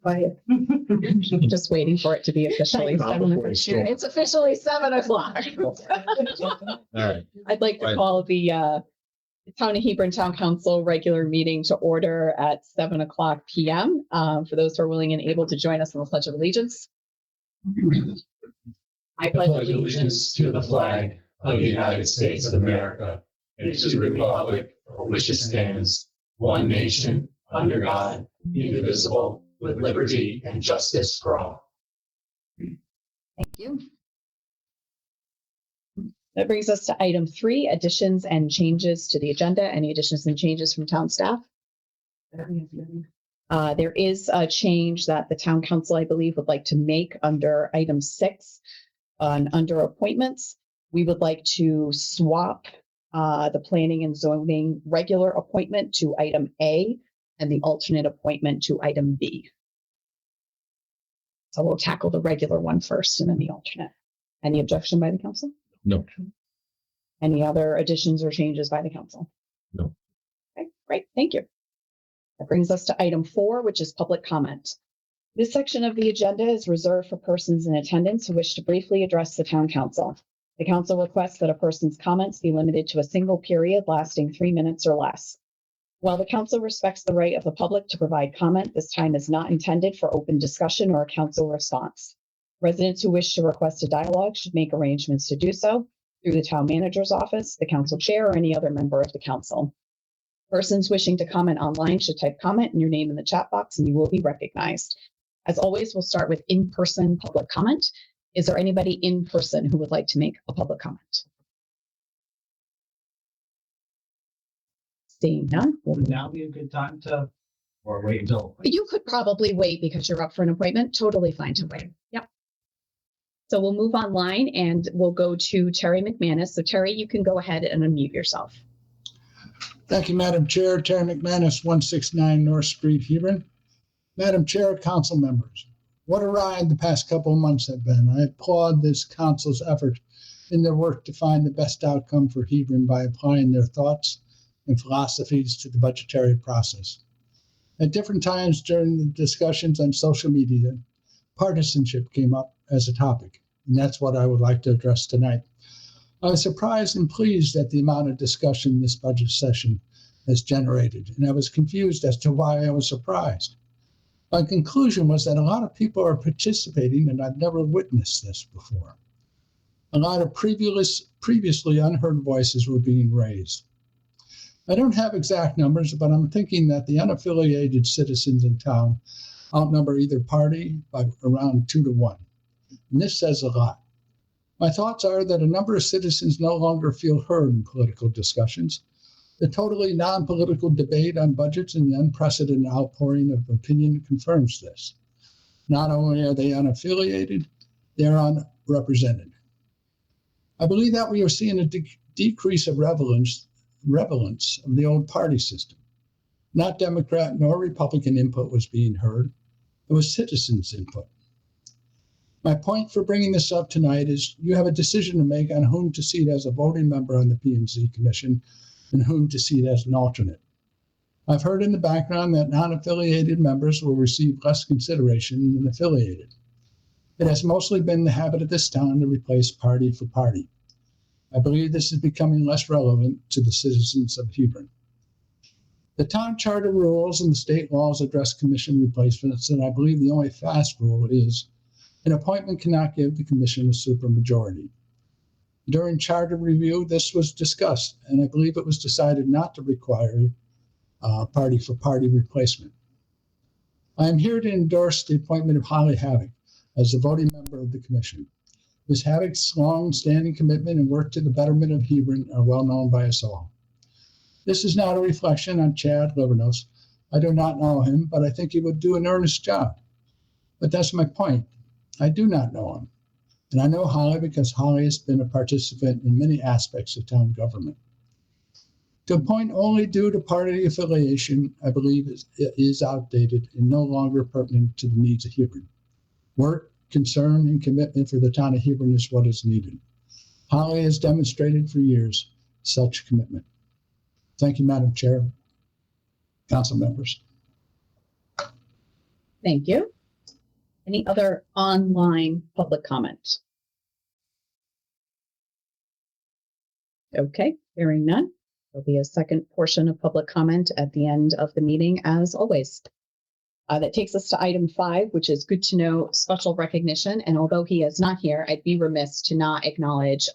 Quiet. Just waiting for it to be officially Not 7 before you storm. It's officially 7:00. All right. I'd like to Right. call the Town of Hebron Town Council regular meeting to order at 7:00 PM. For those who are willing and able to join us in the Pledge of Allegiance. I pledge allegiance to the flag of the United States of America and to the republic for which it stands, one nation, under God, indivisible, with liberty and justice for all. Thank you. That brings us to item 3, additions and changes to the agenda. Any additions and changes from town staff? There is a change that the town council, I believe, would like to make under item 6 under appointments. We would like to swap the planning and zoning regular appointment to item A and the alternate appointment to item B. So we'll tackle the regular one first and then the alternate. Any objection by the council? No. Any other additions or changes by the council? No. Okay, great. Thank you. That brings us to item 4, which is public comment. This section of the agenda is reserved for persons in attendance who wish to briefly address the town council. The council requests that a person's comments be limited to a single period lasting 3 minutes or less. While the council respects the right of the public to provide comment, this time is not intended for open discussion or a council response. Residents who wish to request a dialogue should make arrangements to do so through the town manager's office, the council chair, or any other member of the council. Persons wishing to comment online should type comment and your name in the chat box and you will be recognized. As always, we'll start with in-person public comment. Is there anybody in person who would like to make a public comment? Seeing none. Would now be a good time to, or wait until? You could probably wait because you're up for an appointment. Totally fine to wait. Yep. So we'll move online and we'll go to Terry McManus. So Terry, you can go ahead and unmute yourself. Thank you, Madam Chair. Terry McManus, 169 North Street, Hebron. Madam Chair, council members, what a ride the past couple of months have been. I applaud this council's effort in their work to find the best outcome for Hebron by applying their thoughts and philosophies to the budgetary process. At different times during the discussions on social media, partisanship came up as a topic, and that's what I would like to address tonight. I was surprised and pleased at the amount of discussion this budget session has generated, and I was confused as to why I was surprised. My conclusion was that a lot of people are participating, and I've never witnessed this before. A lot of previously unheard voices were being raised. I don't have exact numbers, but I'm thinking that the unaffiliated citizens in town outnumber either party by around 2 to 1. And this says a lot. My thoughts are that a number of citizens no longer feel heard in political discussions. The totally non-political debate on budgets and the unprecedented outpouring of opinion confirms this. Not only are they unaffiliated, they're unrepresented. I believe that we are seeing a decrease of relevance of the old party system. Not Democrat nor Republican input was being heard. It was citizens' input. My point for bringing this up tonight is you have a decision to make on whom to seat as a voting member on the P&Z Commission and whom to seat as an alternate. I've heard in the background that non-affiliated members will receive less consideration than affiliated. It has mostly been the habit of this town to replace party for party. I believe this is becoming less relevant to the citizens of Hebron. The town charter rules and the state laws address commission replacements, and I believe the only fast rule is an appointment cannot give the commission a supermajority. During charter review, this was discussed, and I believe it was decided not to require party-for-party replacement. I am here to endorse the appointment of Holly Havoc as a voting member of the commission. Ms. Havoc's long-standing commitment and work to the betterment of Hebron are well known by us all. This is not a reflection on Chad Livernos. I do not know him, but I think he would do an earnest job. But that's my point. I do not know him. And I know Holly because Holly has been a participant in many aspects of town government. To appoint only due to party affiliation, I believe is outdated and no longer pertinent to the needs of Hebron. Work, concern, and commitment for the town of Hebron is what is needed. Holly has demonstrated for years such commitment. Thank you, Madam Chair, council members. Thank you. Any other online public comment? Okay, hearing none. There'll be a second portion of public comment at the end of the meeting, as always. That takes us to item 5, which is good to know special recognition. And although he is not here, I'd be remiss to not acknowledge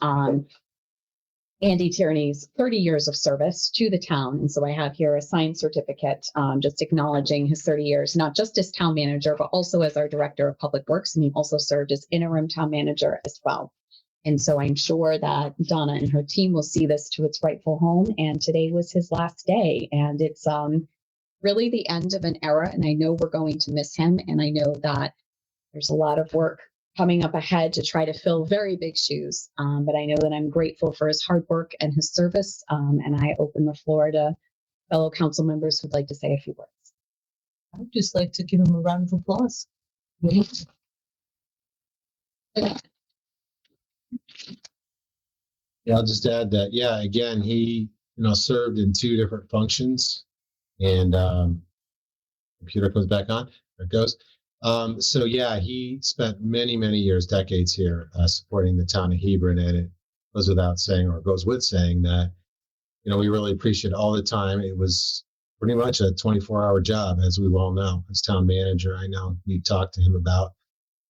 Andy Tierney's 30 years of service to the town. And so I have here a signed certificate just acknowledging his 30 years, not just as town manager, but also as our director of public works. And he also served as interim town manager as well. And so I'm sure that Donna and her team will see this to its rightful home. And today was his last day. And it's really the end of an era. And I know we're going to miss him. And I know that there's a lot of work coming up ahead to try to fill very big shoes. But I know that I'm grateful for his hard work and his service. And I open the floor to fellow council members who'd like to say a few words. I would just like to give him a round of applause. Yeah, I'll just add that, yeah, again, he, served in 2 different functions, and computer goes back on, there it goes. So yeah, he spent many, many years, decades here, supporting the town of Hebron, and it goes without saying, or goes with saying that, we really appreciate all the time. It was pretty much a 24-hour job, as we well know, as town manager. I know we talked to him about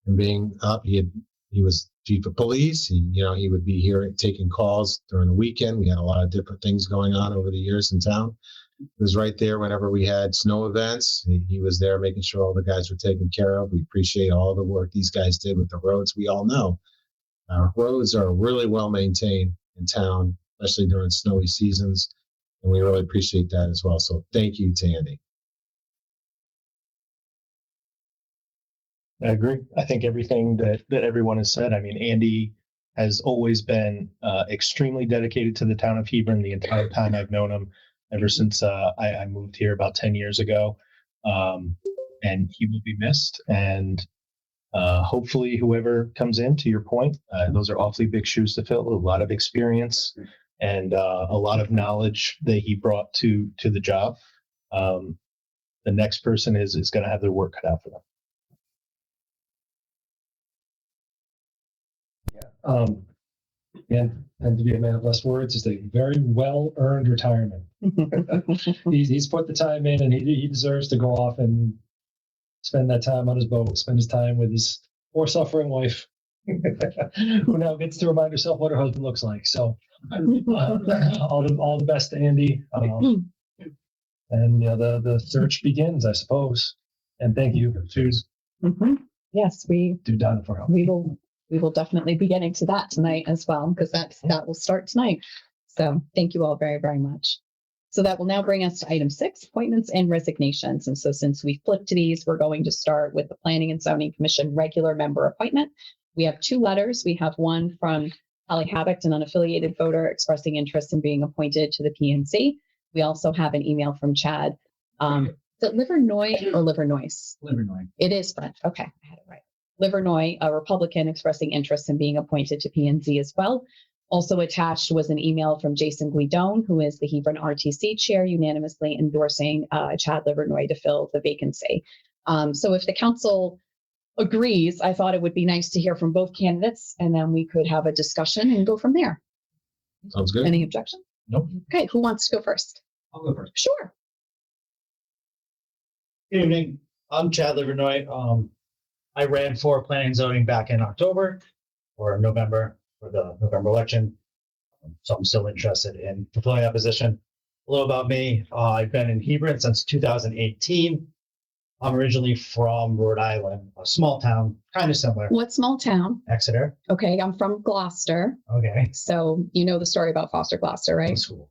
him being up. He was chief of police. He would be here taking calls during the weekend. We had a lot of different things going on over the years in town. He was right there whenever we had snow events. He was there making sure all the guys were taken care of. We appreciate all the work these guys did with the roads. We all know our roads are really well maintained in town, especially during snowy seasons. And we really appreciate that as well. So thank you to Andy. I agree. I think everything that everyone has said. I mean, Andy has always been extremely dedicated to the town of Hebron the entire time I've known him, ever since I moved here about 10 years ago. And he will be missed. And hopefully whoever comes in, to your point, those are awfully big shoes to fill, a lot of experience and a lot of knowledge that he brought to the job. The next person is going to have their work cut out for them. And to be a man of less words, is a very well-earned retirement. He's put the time in, and he deserves to go off and spend that time on his boat, spend his time with his poor suffering wife, who now gets to remind herself what her husband looks like. So all the best to Andy. And the search begins, I suppose. And thank you to Yes, Donna for help. we will definitely be getting to that tonight as well, because that will start tonight. So thank you all very, very much. So that will now bring us to item 6, appointments and resignations. And so since we flipped these, we're going to start with the Planning and Zoning Commission regular member appointment. We have 2 letters. We have one from Holly Habicht, an unaffiliated voter, expressing interest in being appointed to the PNC. We also have an email from Chad. Is it Livernois or Livernois? Livernois. It is French. Okay, I had it right. Livernois, a Republican, expressing interest in being appointed to PNZ as well. Also attached was an email from Jason Guidon, who is the Hebron RTC chair, unanimously endorsing Chad Livernois to fill the vacancy. So if the council agrees, I thought it would be nice to hear from both candidates, and then we could have a discussion and go from there. Sounds good. Any objection? Nope. Okay, who wants to go first? I'll go first. Sure. Good evening. I'm Chad Livernois. I ran for planning and zoning back in October or November for the November election. So I'm still interested in fulfilling that position. A little about me. I've been in Hebron since 2018. I'm originally from Rhode Island, a small town, kind of similar. What small town? Exeter. Okay, I'm from Gloucester. Okay. So you know the story about Foster Gloucester, right? School.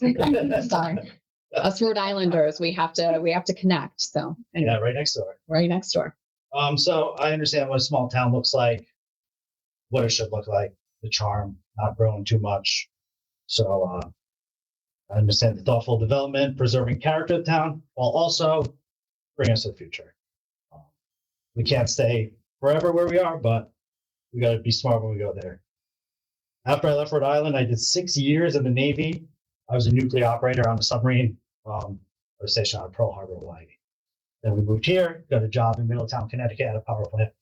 Sorry. Us Rhode Islanders, we have to connect. So anyway, Yeah, right next door. right next door. So I understand what a small town looks like, what it should look like, the charm, not growing too much. So I understand the thoughtful development, preserving character of the town, while also bringing us to the future. We can't stay forever where we are, but we got to be smart when we go there. After I left Rhode Island, I did 6 years in the Navy. I was a nuclear operator on a submarine. I was stationed out of Pearl Harbor, Hawaii. Then we moved here, got a job in Middletown, Connecticut at a power plant.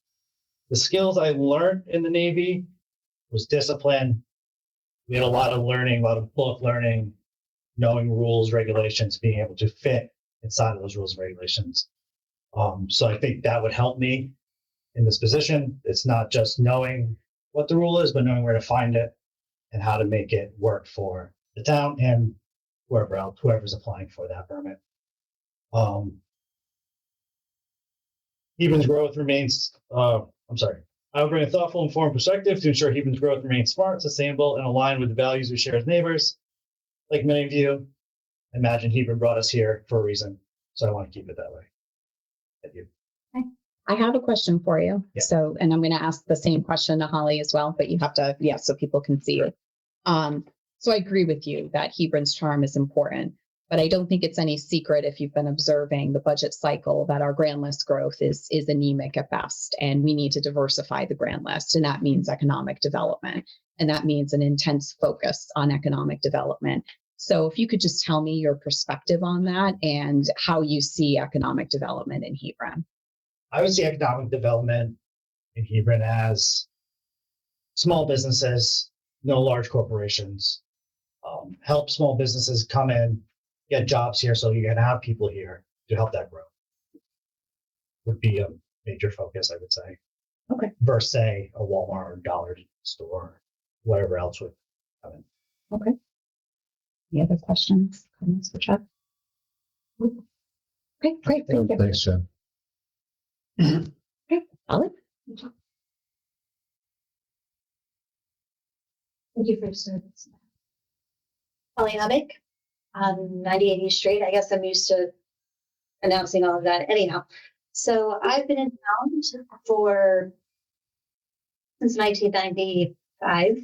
The skills I learned in the Navy was discipline. We had a lot of learning, a lot of book learning, knowing rules, regulations, being able to fit inside of those rules and regulations. So I think that would help me in this position. It's not just knowing what the rule is, but knowing where to find it and how to make it work for the town and whoever else, whoever's applying for that permit. Hebron's growth remains, I will bring a thoughtful, informed perspective to ensure Hebron's growth remains smart, sustainable, and aligned with the values we share as neighbors. Like many of you, imagine Hebron brought us here for a reason, so I want to keep it that way. Thank you. I have a question for you. Yeah. So, and I'm going to ask the same question to Holly as well, but you have to, so people can see you. So I agree with you that Hebron's charm is important, but I don't think it's any secret if you've been observing the budget cycle that our grand list growth is anemic at best, and we need to diversify the grand list, and that means economic development, and that means an intense focus on economic development. So if you could just tell me your perspective on that and how you see economic development in Hebron. I would see economic development in Hebron as small businesses, no large corporations. Help small businesses come in, get jobs here, so you're going to have people here to help that grow. Would be a major focus, I would say. Okay. Versus, say, a Walmart or Dollar Store, whatever else would come in. Okay. Any other questions, comments for Chuck? Okay, great. Thank you. Thanks, Jen. Okay, Holly? Thank you for your service. Holly Hubbock, 9080 Street. I guess I'm used to announcing all of that anyhow. So I've been in town since 1995.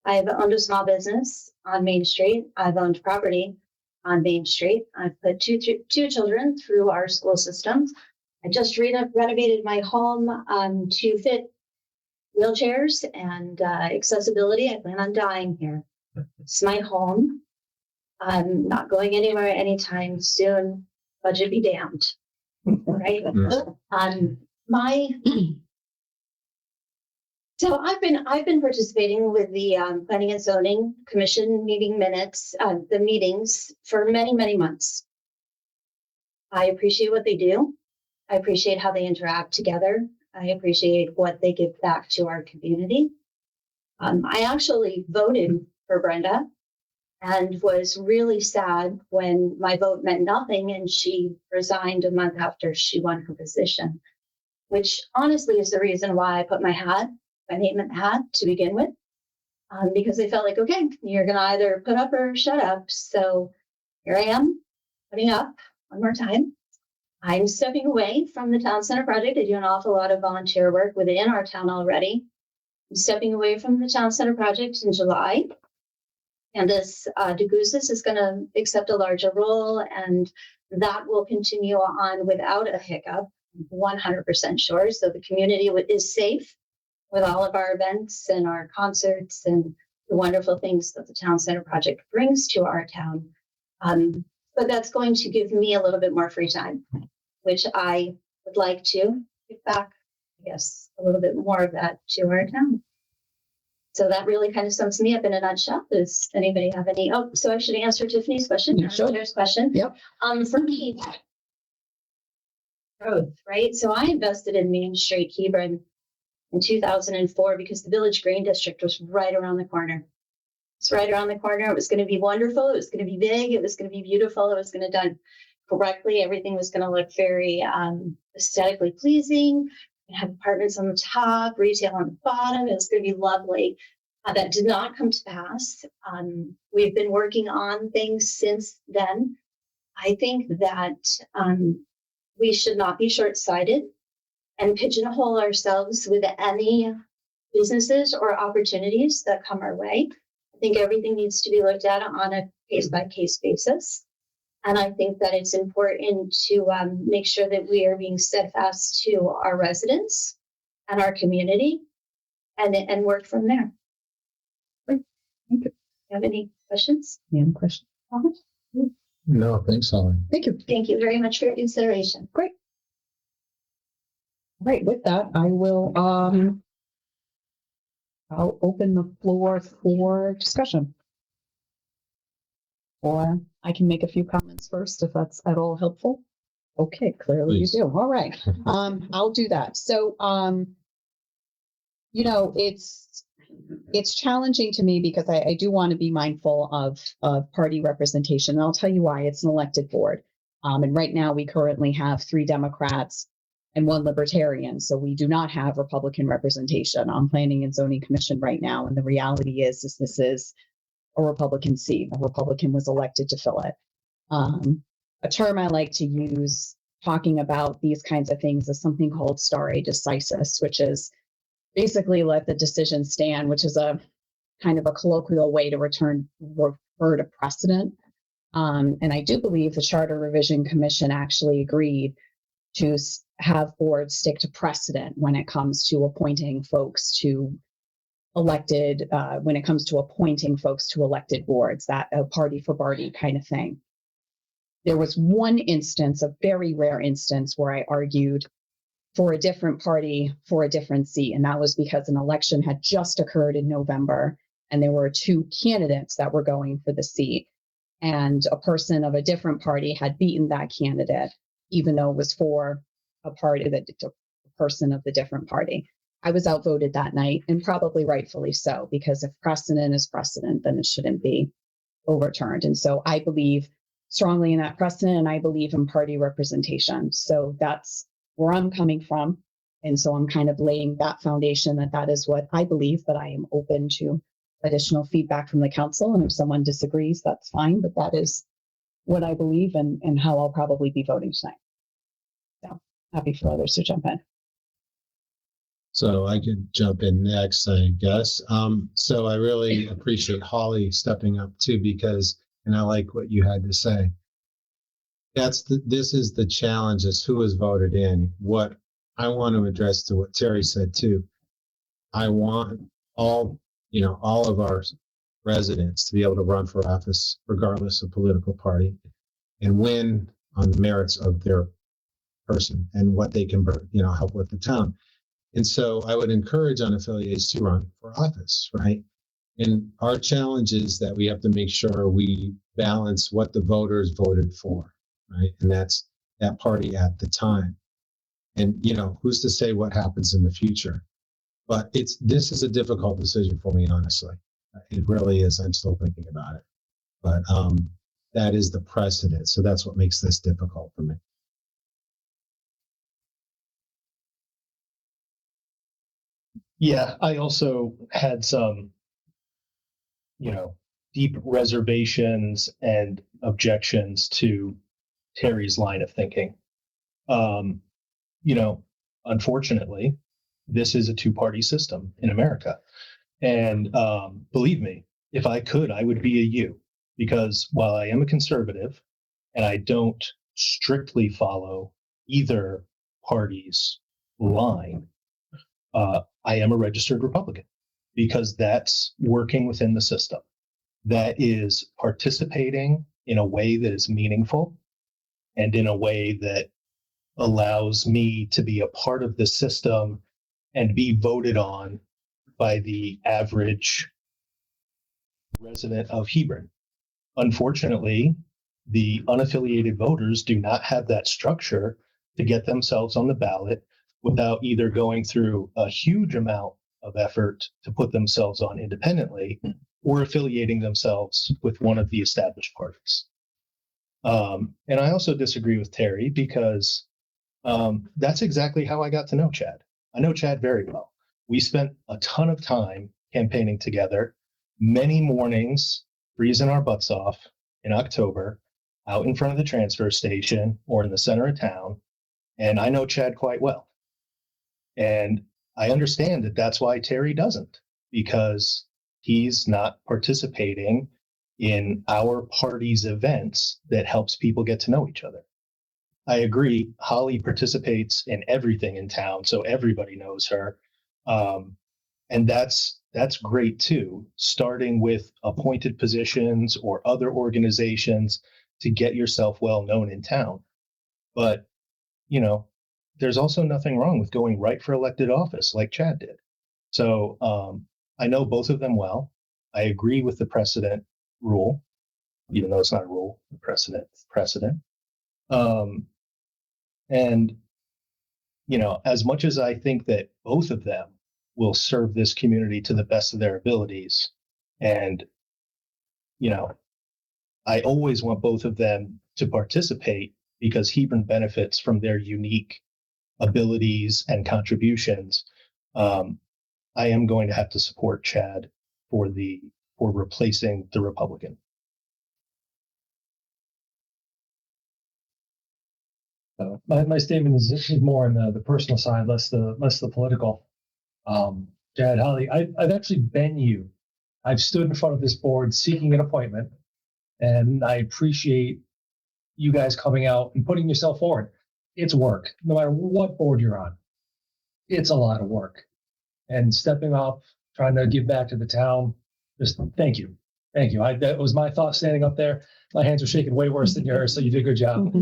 I've owned a small business on Main Street. I've owned property on Main Street. I've put two children through our school system. I just renovated my home to fit wheelchairs and accessibility. I plan on dying here. It's my home. I'm not going anywhere anytime soon. Budget be damned. Right? So I've been participating with the Planning and Zoning Commission meeting minutes, the meetings for many months. I appreciate what they do. I appreciate how they interact together. I appreciate what they give back to our community. I actually voted for Brenda and was really sad when my vote meant nothing and she resigned a month after she won her position, which honestly is the reason why I put my name in the hat to begin with, because I felt like, okay, you're going to either put up or shut up. So here I am putting up one more time. I'm stepping away from the town center project. I do an awful lot of volunteer work within our town already. I'm stepping away from the town center project in July. And this DeGuzis is going to accept a larger role, and that will continue on without a hiccup, 100% sure. So the community is safe with all of our events and our concerts and the wonderful things that the town center project brings to our town. But that's going to give me a little bit more free time, which I would like to give back, I guess, a little bit more of that to our town. So that really kind of sums me up in a nutshell. Does anybody have any? Oh, so I should answer Tiffany's question. Yeah, sure. There's question. Yep. For me, growth, right? So I invested in Main Street Hebron in 2004 because the Village Green District was right around the corner. It's right around the corner. It was going to be wonderful. It was going to be big. It was going to be beautiful. It was going to be done correctly. Everything was going to look very aesthetically pleasing. And have apartments on the top, retail on the bottom. It was going to be lovely. That did not come to pass. We've been working on things since then. I think that we should not be short-sighted and pigeonhole ourselves with any businesses or opportunities that come our way. I think everything needs to be looked at on a case-by-case basis. And I think that it's important to make sure that we are being steadfast to our residents and our community and work from there. Great. Thank you. You have any questions? Any question? No, thanks, Holly. Thank you. Thank you very much for your consideration. Great. Right, with that, I'll open the floor for discussion. Or I can make a few comments first if that's at all helpful. Okay, clearly Please. you do. All right. I'll do that. So, it's challenging to me because I do want to be mindful of party representation. And I'll tell you why. It's an elected board. And right now we currently have 3 Democrats and 1 Libertarian. So we do not have Republican representation on Planning and Zoning Commission right now. And the reality is this is a Republican seat. A Republican was elected to fill it. A term I like to use talking about these kinds of things is something called stare decisis, which is basically let the decision stand, which is a kind of a colloquial way to refer to precedent. And I do believe the Charter Revision Commission actually agreed to have boards stick to precedent when it comes to appointing folks to elected boards, that a party for party kind of thing. There was one instance, a very rare instance, where I argued for a different party for a different seat. And that was because an election had just occurred in November and there were 2 candidates that were going for the seat. And a person of a different party had beaten that candidate, even though it was for a person of the different party. I was outvoted that night, and probably rightfully so, because if precedent is precedent, then it shouldn't be overturned. And so I believe strongly in that precedent, and I believe in party representation. So that's where I'm coming from. And so I'm kind of laying that foundation that is what I believe, but I am open to additional feedback from the council. And if someone disagrees, that's fine, but that is what I believe and how I'll probably be voting tonight. So happy for others to jump in. So I could jump in next, I guess. So I really appreciate Holly stepping up too, because, and I like what you had to say. This is the challenge, is who is voted in. What I want to address to what Terry said too. I want all of our residents to be able to run for office regardless of political party and win on the merits of their person and what they can, help with the town. And so I would encourage unaffiliates to run for office, right? And our challenge is that we have to make sure we balance what the voters voted for, right? And that's that party at the time. And, who's to say what happens in the future? But this is a difficult decision for me, honestly. It really is. I'm still thinking about it. But that is the precedent. So that's what makes this difficult for me. Yeah, I also had some, deep reservations and objections to Terry's line of thinking. Unfortunately, this is a 2-party system in America. And believe me, if I could, I would be a U, because while I am a conservative and I don't strictly follow either party's line, I am a registered Republican, because that's working within the system. That is participating in a way that is meaningful and in a way that allows me to be a part of the system and be voted on by the average resident of Hebron. Unfortunately, the unaffiliated voters do not have that structure to get themselves on the ballot without either going through a huge amount of effort to put themselves on independently or affiliating themselves with one of the established parties. And I also disagree with Terry, because that's exactly how I got to know Chad. I know Chad very well. We spent a ton of time campaigning together, many mornings, freezing our butts off in October, out in front of the transfer station or in the center of town. And I know Chad quite well. And I understand that that's why Terry doesn't, because he's not participating in our party's events that helps people get to know each other. I agree. Holly participates in everything in town, so everybody knows her. And that's great too, starting with appointed positions or other organizations to get yourself well known in town. But, you know, there's also nothing wrong with going right for elected office like Chad did. So I know both of them well. I agree with the precedent rule, even though it's not a rule, the precedent. And, you know, as much as I think that both of them will serve this community to the best of their abilities, and, you know, I always want both of them to participate because Hebron benefits from their unique abilities and contributions. I am going to have to support Chad for replacing the Republican. My statement is more on the personal side, less the political. Chad, Holly, I've actually been you. I've stood in front of this board seeking an appointment, and I appreciate you guys coming out and putting yourself forward. It's work, no matter what board you're on. It's a lot of work, and stepping up, trying to give back to the town. Just thank you. That was my thought standing up there. My hands are shaking way worse than yours, so you did a good job.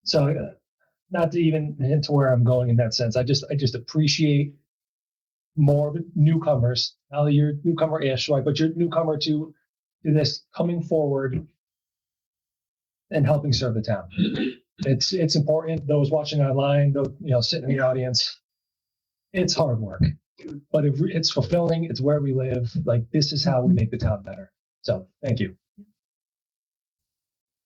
So not to even hint to where I'm going in that sense. I just appreciate more newcomers. Now that you're newcomer-ish, right? But you're newcomer to this coming forward and helping serve the town. It's important. Those watching online, those, you know, sitting in the audience, it's hard work, but it's fulfilling. It's where we live. Like, this is how we make the town better. So thank you.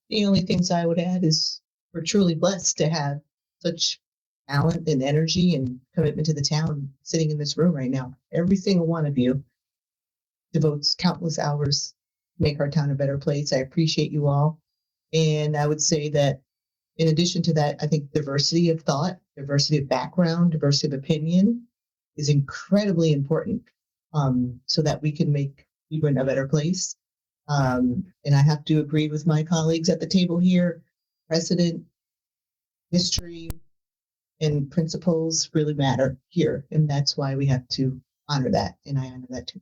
The only things I would add is we're truly blessed to have such talent and energy and commitment to the town sitting in this room right now. Every single one of you devotes countless hours to make our town a better place. I appreciate you all. And I would say that in addition to that, I think diversity of thought, diversity of background, diversity of opinion is incredibly important, so that we can make Hebron a better place. And I have to agree with my colleagues at the table here. Precedent, history, and principles really matter here. And that's why we have to honor that. And I honor that too.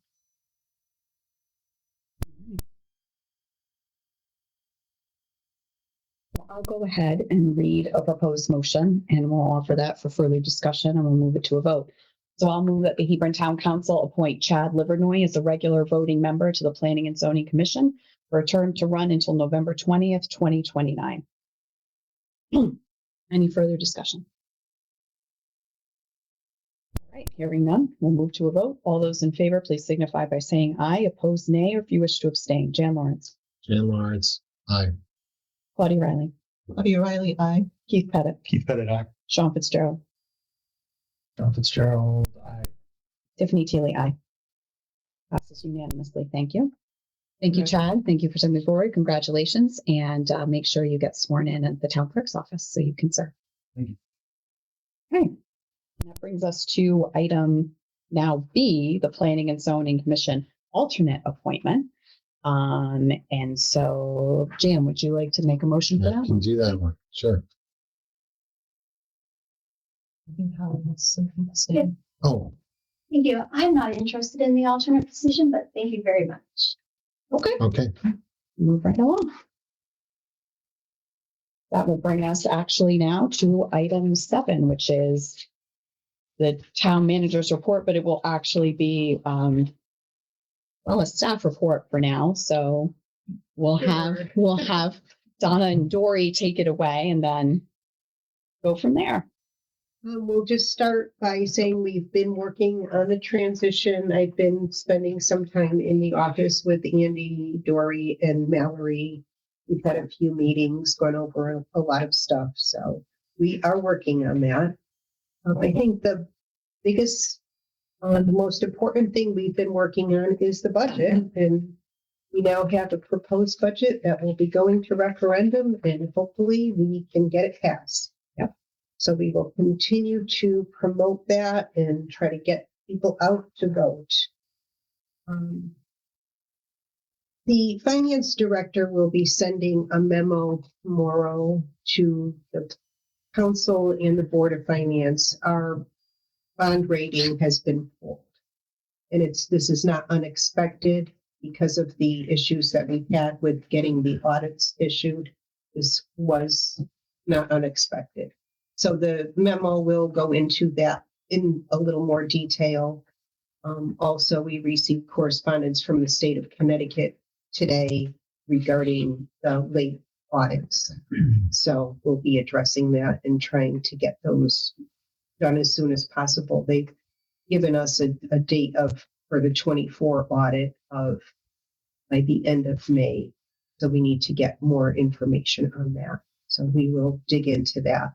I'll go ahead and read a proposed motion, and we'll offer that for further discussion, and we'll move it to a vote. So I'll move that the Hebron Town Council appoint Chad Livernoy as a regular voting member to the Planning and Zoning Commission for a term to run until November 20th, 2029. Any further discussion? All right, hearing none, we'll move to a vote. All those in favor, please signify by saying aye. Opposed, nay, or if you wish to abstain. Jan Lawrence. Jan Lawrence, aye. Claudia Riley. Claudia Riley, aye. Keith Pettit. Keith Pettit, aye. Sean Fitzgerald. John Fitzgerald, aye. Tiffany Teely, aye. Passes unanimously. Thank you. Thank you, Chad. Thank you for stepping forward. Congratulations. And make sure you get sworn in at the town clerk's office so you can serve. Thank you. Okay. And that brings us to item now B, the Planning and Zoning Commission alternate appointment. And so, Jan, would you like to make a motion for I that? can do that one. Sure. I think Holly has something to say. Yeah. Oh, Thank you. I'm not interested in the alternate position, but thank you very much. Okay. okay. Move right along. That will bring us actually now to item 7, which is the town manager's report, but it will actually be, a staff report for now. So we'll have Donna and Dory take it away and then go from there. We'll just start by saying we've been working on a transition. I've been spending some time in the office with Andy, Dory, and Mallory. We've had a few meetings, gone over a lot of stuff. So we are working on that. I think the biggest, the most important thing we've been working on is the budget. And we now have a proposed budget that will be going to referendum, and hopefully we can get it passed. So we will continue to promote that and try to get people out to vote. The finance director will be sending a memo tomorrow to the council and the board of finance. Our bond rating has been pulled, and this is not unexpected. because of the issues that we had with getting the audits issued, this was not unexpected. So the memo will go into that in a little more detail. Also, we received correspondence from the state of Connecticut today regarding the late audits. So we'll be addressing that and trying to get those done as soon as possible. They've given us a date for the 24 audit of by the end of May. So we need to get more information on that. So we will dig into that.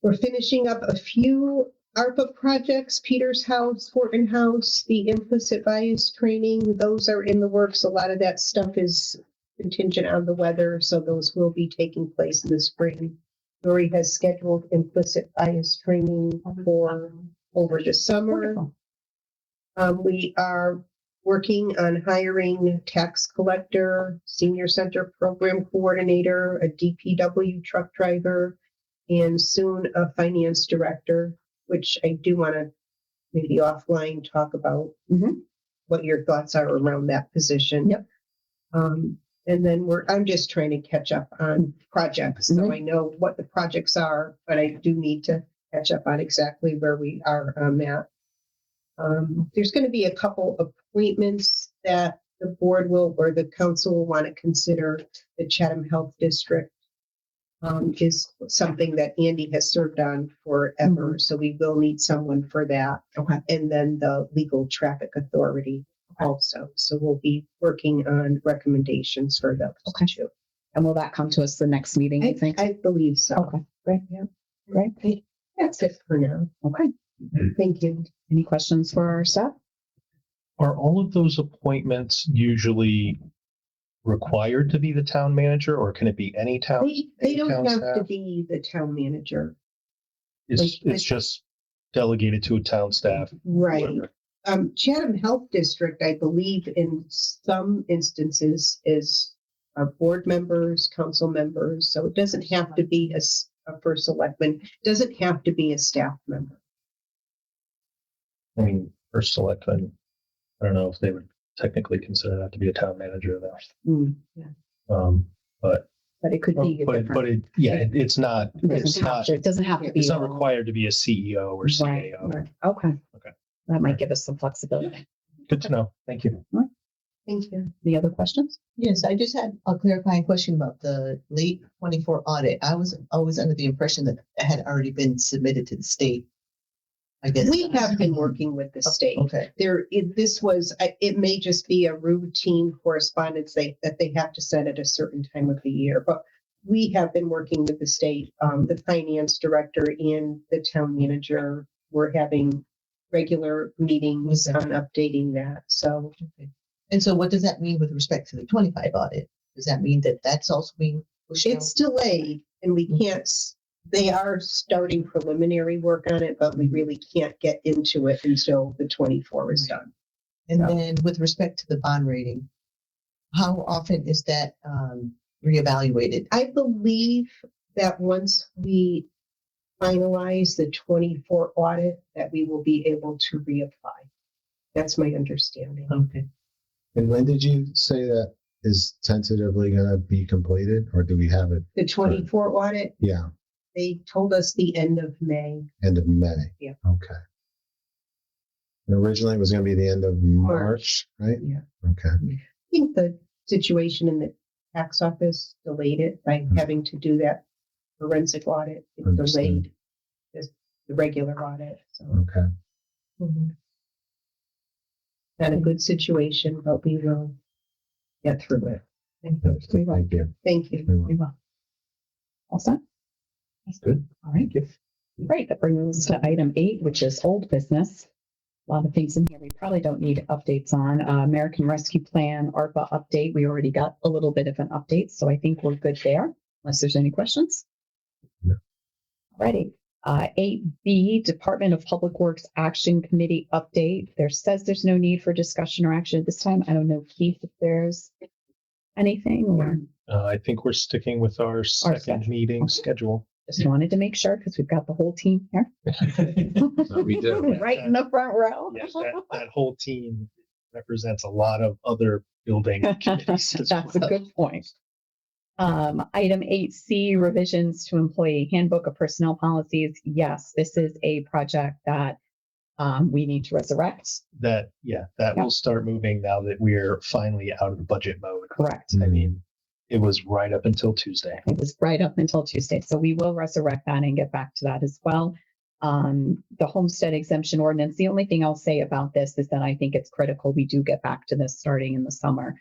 We're finishing up a few ARPA projects, Peters House, Horton House, the implicit bias training. Those are in the works. A lot of that stuff is contingent on the weather, so those will be taking place in the spring. Lori has scheduled implicit bias training for over the summer. We are working on hiring tax collector, senior center program coordinator, a DPW truck driver, and soon a finance director, which I do want to maybe offline talk about what your thoughts are around that position. Yep. And then I'm just trying to catch up on projects. So I know what the projects are, but I do need to catch up on exactly where we are on that. There's going to be a couple appointments that the board will, or the council will want to consider. The Chatham Health District is something that Andy has served on forever. So we will need someone for that. Okay. And then the Legal Traffic Authority also. So we'll be working on recommendations for those two. And will that come to us the next meeting, you think? I believe so. Okay, great. Yeah, great. That's it for now. Okay. Thank you. Any questions for our staff? Are all of those appointments usually required to be the town manager, or can it be any town? They don't town have to staff? be the town manager. It's just delegated to a town staff. Right. Chatham Health District, I believe in some instances is board members, council members. So it doesn't have to be a first selectman, doesn't have to be a staff member. I mean, first selectman, I don't know if they would technically consider that to be a town manager though. But it could be. it's not. It doesn't have to be. It's not required to be a CEO or CAO. Right. Okay. That might give us some flexibility. Good to know. Thank you. Thank you. Any other questions? Yes, I just had a clarifying question about the late 24 audit. I was always under the impression that it had already been submitted to the state. I guess We have been working with the state. Okay. It may just be a routine correspondence that they have to send at a certain time of the year, but we have been working with the state, the finance director and the town manager. We're having regular meetings on updating that. So, And so what does that mean with respect to the 25 audit? Does that mean that that's also being pushed out? it's delayed and we can't, they are starting preliminary work on it, but we really can't get into it until the 24 is done. And then with respect to the bond rating, how often is that reevaluated? I believe that once we finalize the 24 audit, that we will be able to reapply. That's my understanding. Okay. And when did you say that is tentatively going to be completed, or do we have it? The 24 audit, Yeah, they told us the end of May. end of May. Yeah. Okay. And originally it was going to be the end of March, right? Yeah. Okay. I think the situation in the tax office delayed it by having to do that forensic audit. It Understood. delayed the regular audit. So Okay. not a good situation, but we will get through it. Thank you. Thank you. We will. All set? Good. All right. Great. That brings us to item 8, which is old business. A lot of things in here we probably don't need updates on. American Rescue Plan, ARPA update. We already got a little bit of an update, so I think we're good there, unless there's any questions. No. Alrighty. 8B, Department of Public Works Action Committee update. There says there's no need for discussion or action at this time. I don't know, Keith, if there's anything or. I think we're sticking with our second schedule. meeting schedule. Just wanted to make sure because we've got the whole team here. So we do. Right in the front row. Yes, that whole team represents a lot of other building committees as That's a well. good point. Item 8C, revisions to employee handbook of personnel policies. Yes, this is a project that we need to resurrect. That Yeah. will start moving now that we're finally out of the budget mode. Correct. I mean, it was right up until Tuesday. It was right up until Tuesday. So we will resurrect that and get back to that as well. The homestead exemption ordinance, the only thing I'll say about this is that I think it's critical we do get back to this starting in the summer.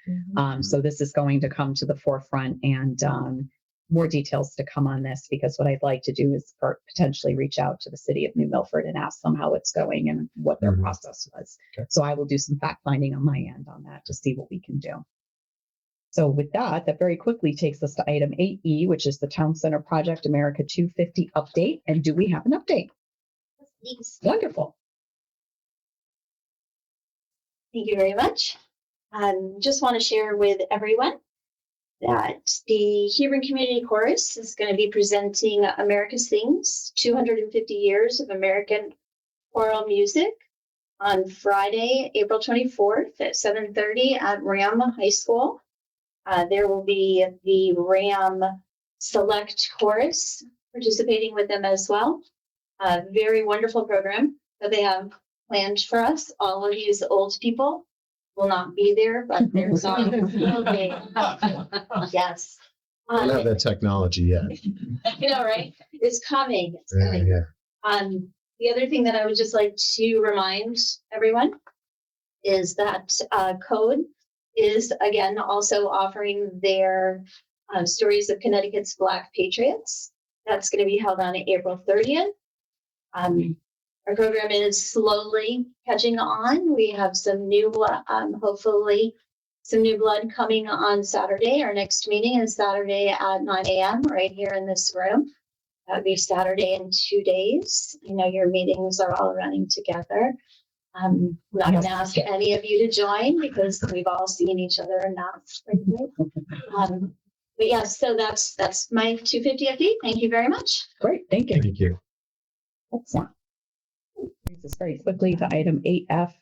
So this is going to come to the forefront and more details to come on this, because what I'd like to do is potentially reach out to the city of New Milford and ask them how it's going and what their process was. Okay. So I will do some fact finding on my end on that to see what we can do. So with that, that very quickly takes us to item 8E, which is the Town Center Project America 250 update. And do we have an update? Thanks. Wonderful. Thank you very much. Just want to share with everyone that the Hebron Community Chorus is going to be presenting America Sings, 250 Years of American Choral Music on Friday, April 24th at 7:30 at Ram High School. There will be the Ram Select Chorus participating with them as well. A very wonderful program that they have planned for us. All of you old people will not be there, but their song will be. Yes. I don't have that technology yet. You know, right? It's coming. It's Yeah, coming. yeah. The other thing that I would just like to remind everyone is that Code is again also offering their Stories of Connecticut's Black Patriots. That's going to be held on April 30th. Our program is slowly catching on. We have some new, hopefully, some new blood coming on Saturday. Our next meeting is Saturday at 9 a.m. right here in this room. That'll be Saturday in 2 days. I know your meetings are all running together. I'm not going to ask any of you to join because we've all seen each other enough. But yes, so that's my 250 update. Thank you very much. Great. Thank you. Thank you. Excellent. Brings us very quickly to item 8F,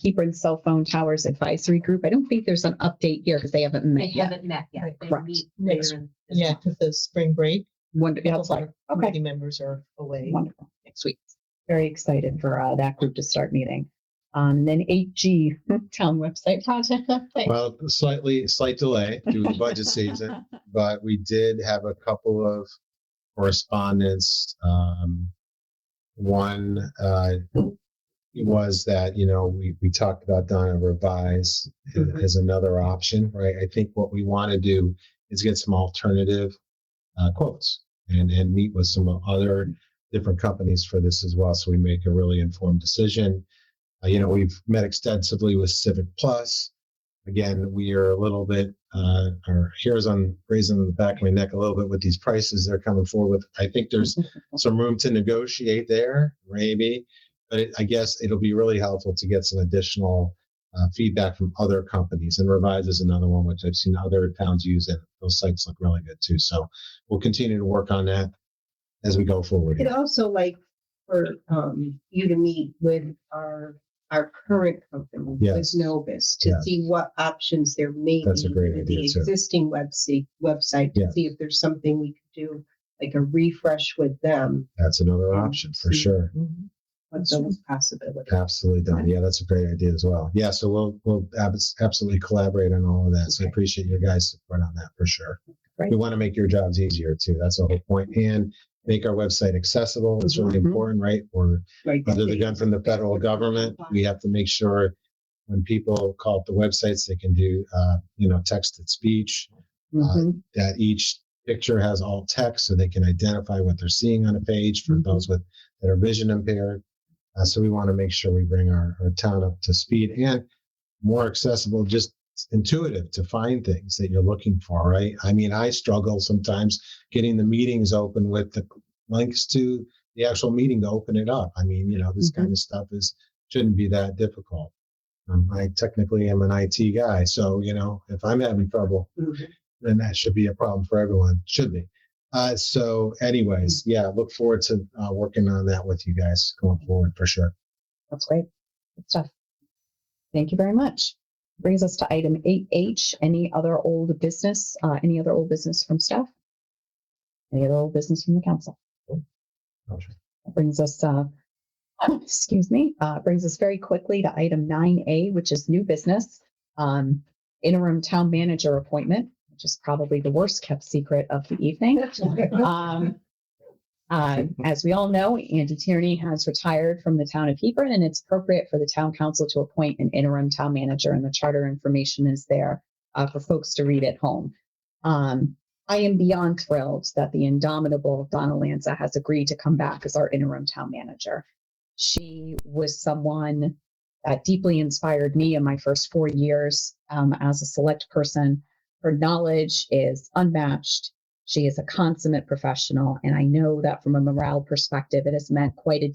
Hebron Cell Phone Towers Advisory Group. I don't think there's an update here because they haven't met yet. met yet. They Correct. Yeah, because the spring break, Wonderful. all That's of like, our okay, committee members are away wonderful. next week. Very excited for that group to start meeting. Then 8G, Town Website Project update. Well, slight delay due to the budget season, but we did have a couple of correspondence. One was that, we talked about doing a revise as another option, right? I think what we want to do is get some alternative quotes and meet with some other different companies for this as well, so we make a really informed decision. We've met extensively with Civic Plus. Again, we are a little bit, our hairs raising on the back of my neck a little bit with these prices they're coming forward with. I think there's some room to negotiate there, maybe, but I guess it'll be really helpful to get some additional feedback from other companies. And Revise is another one, which I've seen other towns use, and those sites look really good too. So we'll continue to work on that as we go forward. I'd also like for you to meet with our current company, Yes. with Novus, to Yes. see what options there may be. That's a great with the idea, too. existing website to Yes. see if there's something we could do, like a refresh with them. That's another option for sure. What those possibilities. Absolutely done. Yeah, that's a great idea as well. Yeah, so we'll absolutely collaborate on all of that. So I appreciate your guys' support on that for sure. Great. We want to make your jobs easier too. That's the whole point. And make our website accessible. It's really important, right? We're Right. under the gun from the federal government. We have to make sure when people call up the websites, they can do, text to speech, that each picture has all text so they can identify what they're seeing on a page for those that are vision impaired. So we want to make sure we bring our town up to speed and more accessible, just intuitive to find things that you're looking for, right? I mean, I struggle sometimes getting the meetings open with the links to the actual meeting to open it up. I mean, this kind of stuff shouldn't be that difficult. I technically am an IT guy, so if I'm having trouble, then that should be a problem for everyone. Should be. So anyways, yeah, look forward to working on that with you guys going forward for sure. That's great. Good stuff. Thank you very much. Brings us to item 8H, any other old business from staff? Any other old business from the council? That brings us, brings us very quickly to item 9A, which is new business, interim town manager appointment, which is probably the worst kept secret of the evening. As we all know, Andy Tierney has retired from the town of Hebron, and it's appropriate for the town council to appoint an interim town manager, and the charter information is there for folks to read at home. I am beyond thrilled that the indomitable Donna Lanza has agreed to come back as our interim town manager. She was someone that deeply inspired me in my first 4 years as a select person. Her knowledge is unmatched. She is a consummate professional, and I know that from a morale perspective, it has meant quite a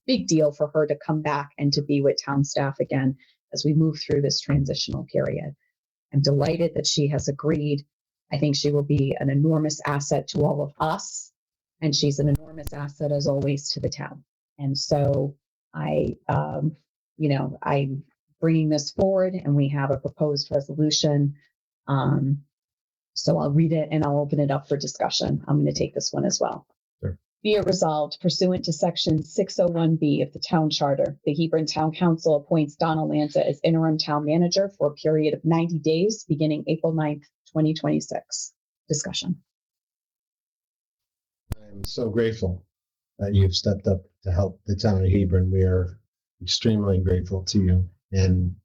big deal for her to come back and to be with town staff again as we move through this transitional period. I'm delighted that she has agreed. I think she will be an enormous asset to all of us, and she's an enormous asset, as always, to the town. And so I'm bringing this forward, and we have a proposed resolution. So I'll read it and I'll open it up for discussion. I'm going to take this one as well. Sure. Be it resolved pursuant to section 601B of the town charter, the Hebron Town Council appoints Donna Lanza as interim town manager for a period of 90 days beginning April 9th, 2026. Discussion. I'm so grateful that you've stepped up to help the town of Hebron. We are extremely grateful to you and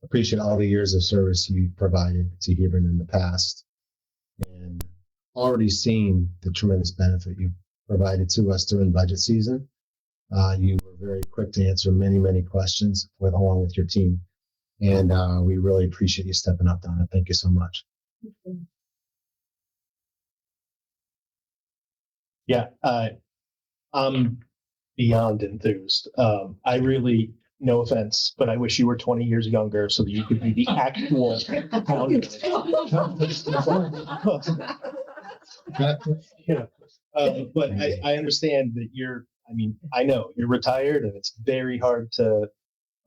appreciate all the years of service you provided to Hebron in the past, and already seen the tremendous benefit you provided to us during budget season. You were very quick to answer many, many questions along with your team. And we really appreciate you stepping up, Donna. Thank you so much. Yeah, I'm beyond enthused. I really, no offense, but I wish you were 20 years younger so that you could be the actual town manager. But I understand that I know you're retired, and it's very hard to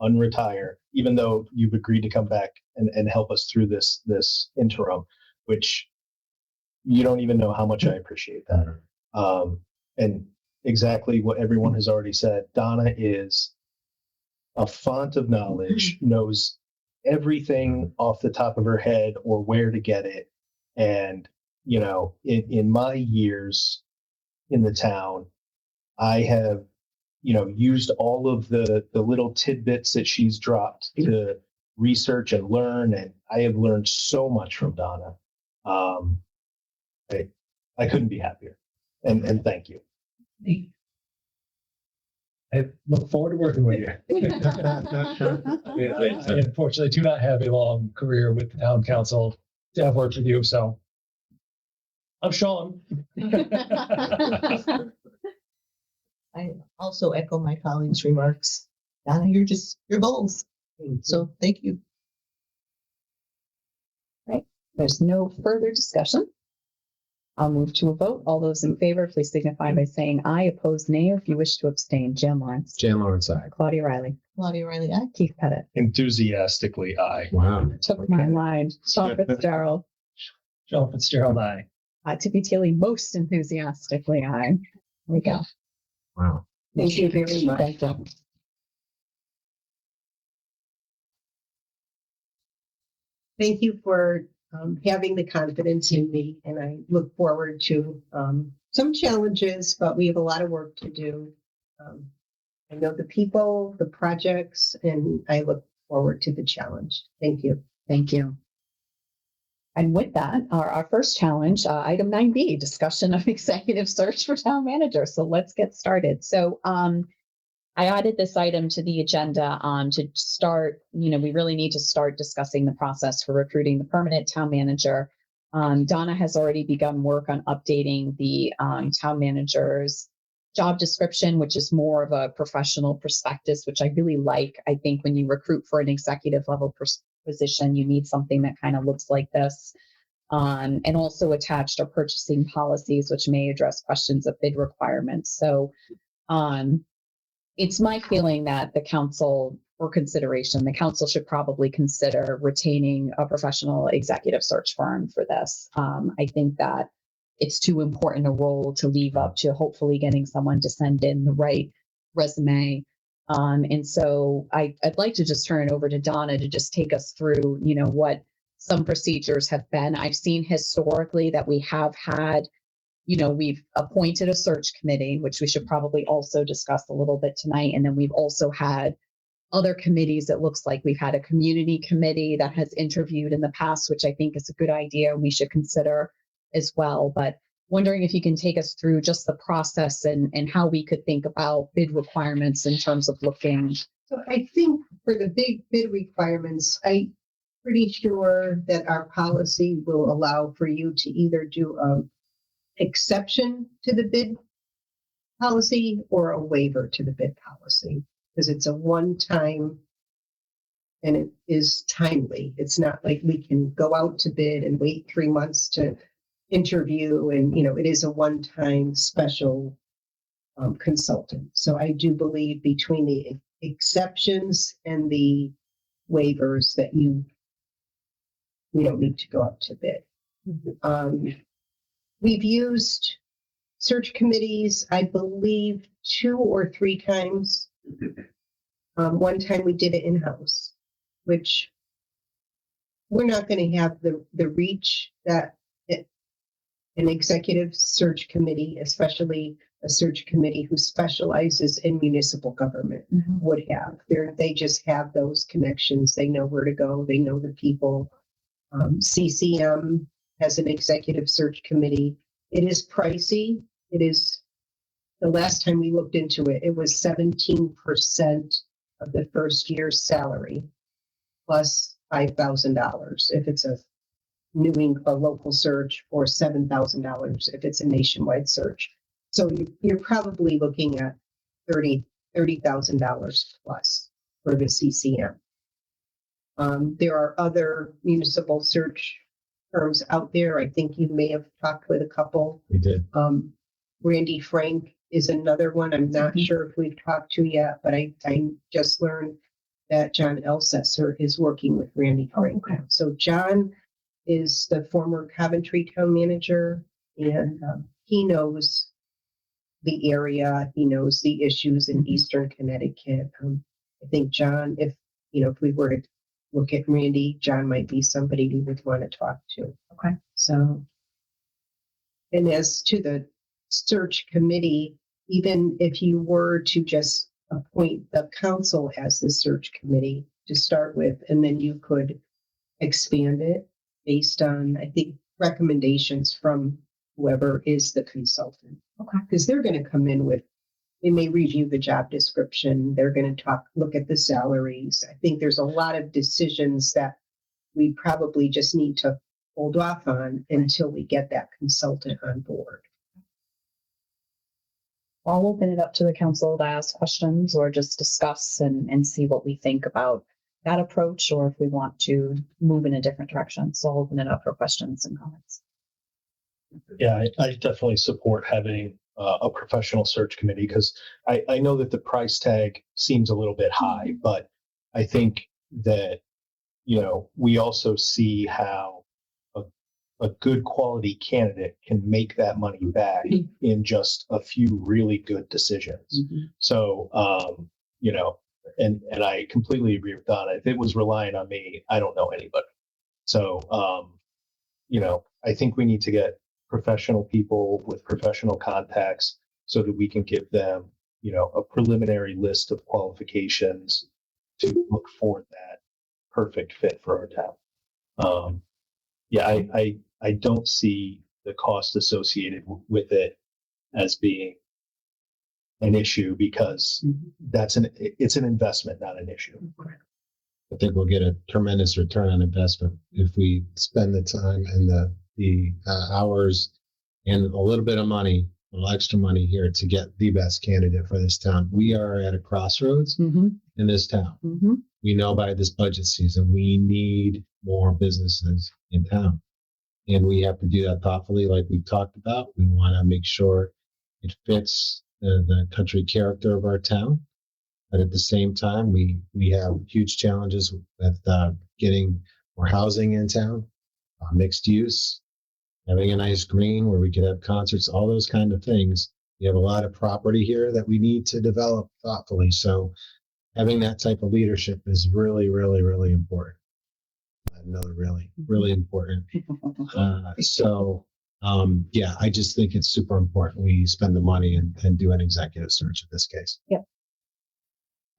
unretire, even though you've agreed to come back and help us through this interim, which you don't even know how much I appreciate that. And exactly what everyone has already said, Donna is a font of knowledge, knows everything off the top of her head or where to get it. And, in my years in the town, I have, used all of the little tidbits that she's dropped to research and learn. And I have learned so much from Donna. I couldn't be happier. And thank you. I look forward to working with you. I unfortunately do not have a long career with the town council to have worked with you, so I'm Sean. I also echo my colleagues' remarks. Donna, you're goals. So thank you. Right. There's no further discussion. I'll move to a vote. All those in favor, please signify by saying aye. Opposed, nay. Or if you wish to abstain, Jan Lawrence. Jan Lawrence, aye. Claudia Riley. Claudia Riley, aye. Keith Pettit. Enthusiastically, aye. Wow. Took my line. Sean Fitzgerald. Sean Fitzgerald, aye. Tippy Teely, most enthusiastically aye. There we go. Wow. Thank you very much. Thank you. Thank you for having the confidence in me, and I look forward to some challenges, but we have a lot of work to do. I know the people, the projects, and I look forward to the challenge. Thank you. Thank you. And with that, our first challenge, item 9B, discussion of executive search for town manager. So let's get started. So I added this item to the agenda to start, we really need to start discussing the process for recruiting the permanent town manager. Donna has already begun work on updating the town manager's job description, which is more of a professional prospectus, which I really like. I think when you recruit for an executive level position, you need something that kind of looks like this. And also attached are purchasing policies, which may address questions of bid requirements. So it's my feeling that the council, for consideration, the council should probably consider retaining a professional executive search firm for this. I think that it's too important a role to leave up to hopefully getting someone to send in the right resume. And so I'd like to just turn it over to Donna to just take us through, what some procedures have been. I've seen historically that we have had, we've appointed a search committee, which we should probably also discuss a little bit tonight. And then we've also had other committees. It looks like we've had a community committee that has interviewed in the past, which I think is a good idea. We should consider as well. But wondering if you can take us through just the process and how we could think about bid requirements in terms of looking. So I think for the big bid requirements, I'm pretty sure that our policy will allow for you to either do a exception to the bid policy or a waiver to the bid policy, because it's a one-time and it is timely. It's not like we can go out to bid and wait 3 months to interview, and it is a one-time special consultant. So I do believe between the exceptions and the waivers that we don't need to go out to bid. We've used search committees, I believe, 2 or 3 times. One time we did it in-house, which we're not going to have the reach that an executive search committee, especially a search committee who specializes in municipal government, would have. They just have those connections. They know where to go. They know the people. CCM has an executive search committee. It is pricey. It is, the last time we looked into it, it was 17% of the first year's salary plus $5,000 if it's a local search, or $7,000 if it's a nationwide search. So you're probably looking at $30,000 plus for the CCM. There are other municipal search firms out there. I think you may have talked with a couple. We did. Randy Frank is another one. I'm not sure if we've talked to yet, but I just learned that John Elsesser is working with Randy Frank. Okay. So John is the former Coventry town manager, and he knows the area. He knows the issues in Eastern Connecticut. I think John, if we were to look at Randy, John might be somebody we would want to talk to. Okay. So, and as to the search committee, even if you were to just appoint the council as the search committee to start with, and then you could expand it based on, I think, recommendations from whoever is the consultant. Okay. Because they're going to come in with, they may review the job description. They're going to look at the salaries. I think there's a lot of decisions that we probably just need to hold off on until we get that consultant on board. I'll open it up to the council to ask questions or just discuss and see what we think about that approach, or if we want to move in a different direction. So I'll open it up for questions and comments. Yeah, I definitely support having a professional search committee, because I know that the price tag seems a little bit high, but I think that, we also see how a good quality candidate can make that money back in just a few really good decisions. So, and I completely agree with Donna. If it was relying on me, I don't know anybody. So, I think we need to get professional people with professional contacts so that we can give them, a preliminary list of qualifications to look for that perfect fit for our town. I don't see the cost associated with it as being an issue, because it's an investment, not an issue. I think we'll get a tremendous return on investment if we spend the time and the hours and a little bit of money, a little extra money here to get the best candidate for this town. We are at a crossroads in this town. We know by this budget season, we need more businesses in town. And we have to do that thoughtfully, like we've talked about. We want to make sure it fits the country character of our town. But at the same time, we have huge challenges with getting more housing in town, mixed use, having a nice green where we could have concerts, all those kind of things. We have a lot of property here that we need to develop thoughtfully. So having that type of leadership is really, really, really important. Another really important. Yeah, I just think it's super important we spend the money and do an executive search in this case.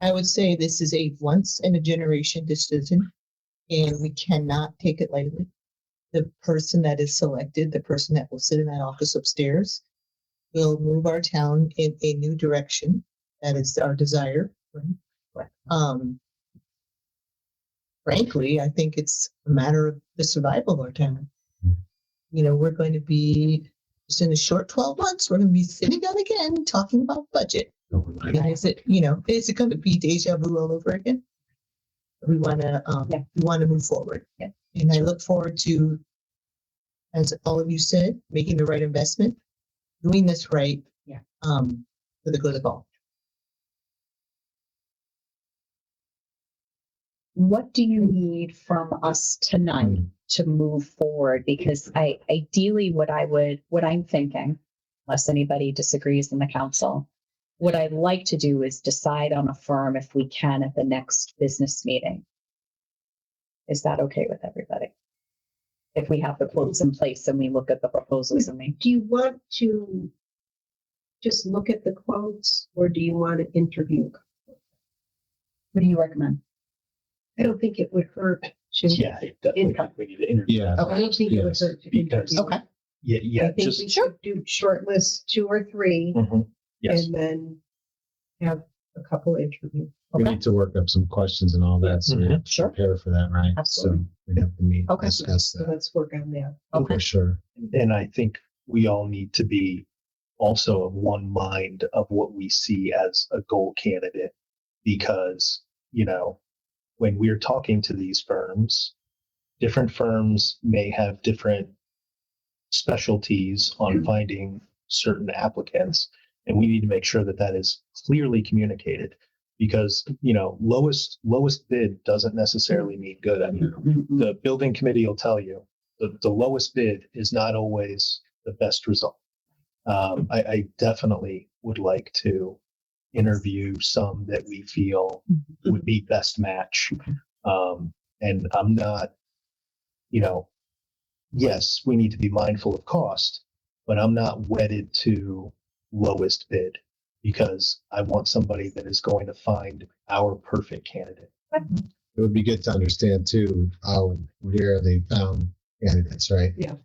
I would say this is a once in a generation decision, and we cannot take it lightly. The person that is selected, the person that will sit in that office upstairs, will move our town in a new direction. That is our desire. Right? Frankly, I think it's a matter of the survival of our town. You know, we're going to be, just in a short 12 months, we're going to be sitting down again talking about budget. And is it going to be deja vu all over again? We want to move forward. Yeah. And I look forward to, as all of you said, making the right investment, doing this right. Yeah. For the good of all. What do you need from us tonight to move forward? Because ideally what I'm thinking, unless anybody disagrees in the council, what I'd like to do is decide on a firm if we can at the next business meeting. Is that okay with everybody? If we have the quotes in place and we look at the proposals and we. Do you want to just look at the quotes, or do you want to interview? What do you recommend? I don't think it would hurt to. Yeah, it definitely think we need to interview. Yeah. I don't think it would hurt to Because- interview. Okay. Yeah, I think just we should do shortlist 2 or 3 yes. and then have a couple interviews. We Okay. need to work up some questions and all that, so we have to Sure. prepare for that, right? Absolutely. So we have to meet, Okay. discuss So that let's work on that. Okay. for sure. And I think we all need to be also of one mind of what we see as a goal candidate, because, you know, when we're talking to these firms, different firms may have different specialties on finding certain applicants, and we need to make sure that that is clearly communicated, because, you know, lowest bid doesn't necessarily mean good. I mean, the building committee will tell you the lowest bid is not always the best result. I definitely would like to interview some that we feel would be best match. And I'm not, you know, yes, we need to be mindful of cost, but I'm not wedded to lowest bid, because I want somebody that is going to find our perfect candidate. It would be good to understand too, where they found candidates, right? Yeah.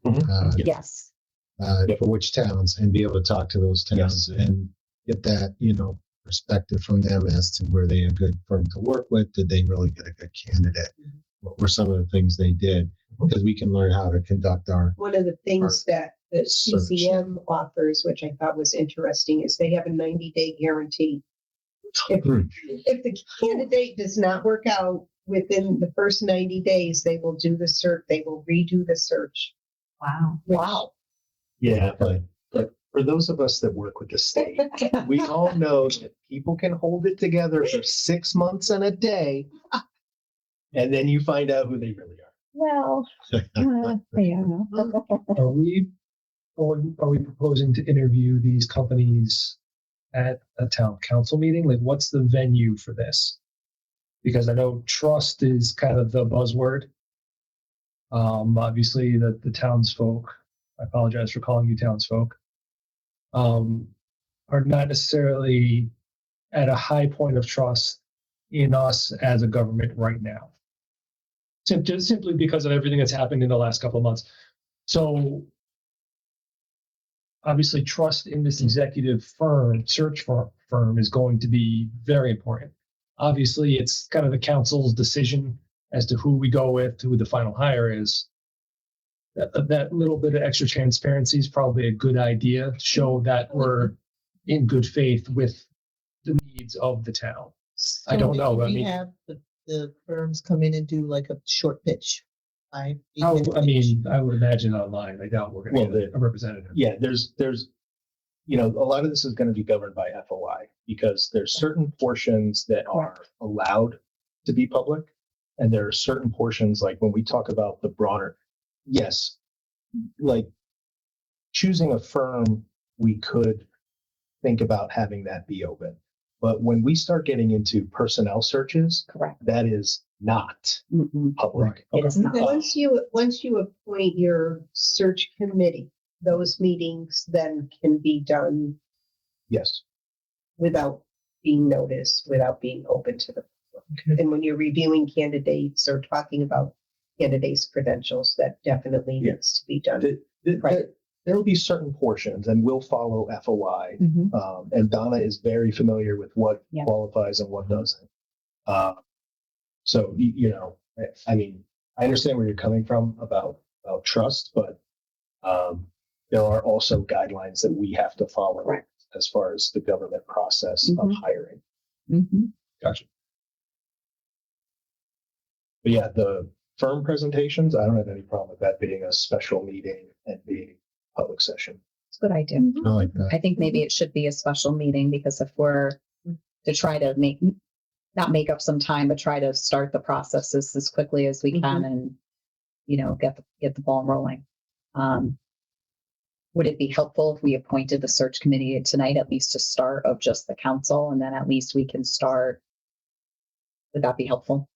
Yes. For which towns, and be able to talk to those towns and get that, you know, perspective from them as to were they a good firm to work with? Did they really get a good candidate? What were some of the things they did? Because we can learn how to conduct our. One of the things that the search. CCM offers, which I thought was interesting, is they have a 90-day guarantee. If the candidate does not work out within the first 90 days, they will do the search. They will redo the search. Wow. Wow. Yeah, but for those of us that work with the state, we all know that people can hold it together for 6 months and a day, and then you find out who they really are. Well, yeah. Are we proposing to interview these companies at a town council meeting? Like, what's the venue for this? Because I know trust is kind of the buzzword. Obviously the townsfolk, I apologize for calling you townsfolk, are not necessarily at a high point of trust in us as a government right now. Simply because of everything that's happened in the last couple of months. So obviously trust in this executive search firm is going to be very important. Obviously it's kind of the council's decision as to who we go with, who the final hire is. That little bit of extra transparency is probably a good idea to show that we're in good faith with the needs of the town. I don't know. We I mean, have the firms come in and do like a short pitch. 5. Oh, I mean, I would imagine online. I doubt we're Well, gonna get a representative. Yeah, there's, a lot of this is going to be governed by FOI because there's certain portions that are allowed to be public. And there are certain portions, like when we talk about the broader, yes, like choosing a firm, we could think about having that be open. But when we start getting into personnel searches, Correct. that is not Mm-mm. public. It is not. Once you appoint your search committee, those meetings then can be done Yes. without being noticed, without being open to the public. And when you're reviewing candidates or talking about candidates' credentials, that definitely Yeah. needs to be done. Right. There'll be certain portions and we'll follow FOI. Mhm. And Donna is very familiar with what Yeah. qualifies and what doesn't. So, I mean, I understand where you're coming from about trust, but there are also guidelines that we have to follow Correct. as far as the government process of Mhm. hiring. Mhm. Gotcha. But yeah, the firm presentations, I don't have any problem with that being a special meeting and being public session. It's a good idea. I like that. I think maybe it should be a special meeting because if we're to try to not make up some time, but try to start the processes as quickly as we can and, get the ball rolling. Would it be helpful if we appointed the search committee tonight, at least to start of just the council, and then at least we can start? Would that be helpful?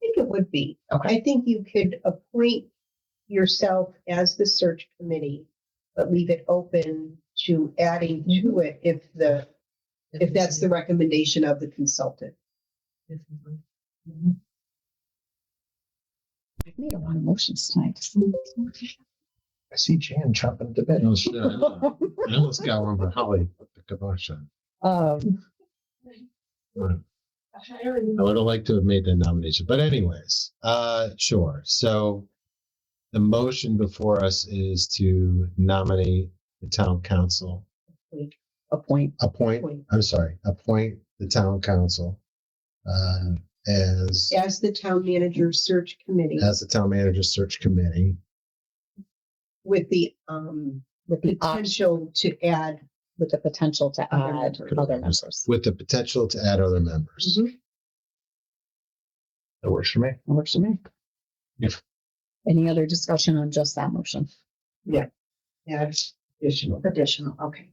I think it would be. Okay. I think you could appoint yourself as the search committee, but leave it open to adding to it if that's the recommendation of the consultant. I've made a lot of motions tonight. I see Jan chomping at the bit. No shit. I almost got one for Holly with the kibosh on. I would have liked to have made that nomination, but anyways, sure. So the motion before us is to nominate the town council, Appoint. appoint the town council as As the town manager search committee the town manager search committee. with the With the option, potential to add. with the potential to Other add members. other members. With the potential to add other members. That works for me. That works for me. If- Any other discussion on just that motion? Add additional. Additional, okay.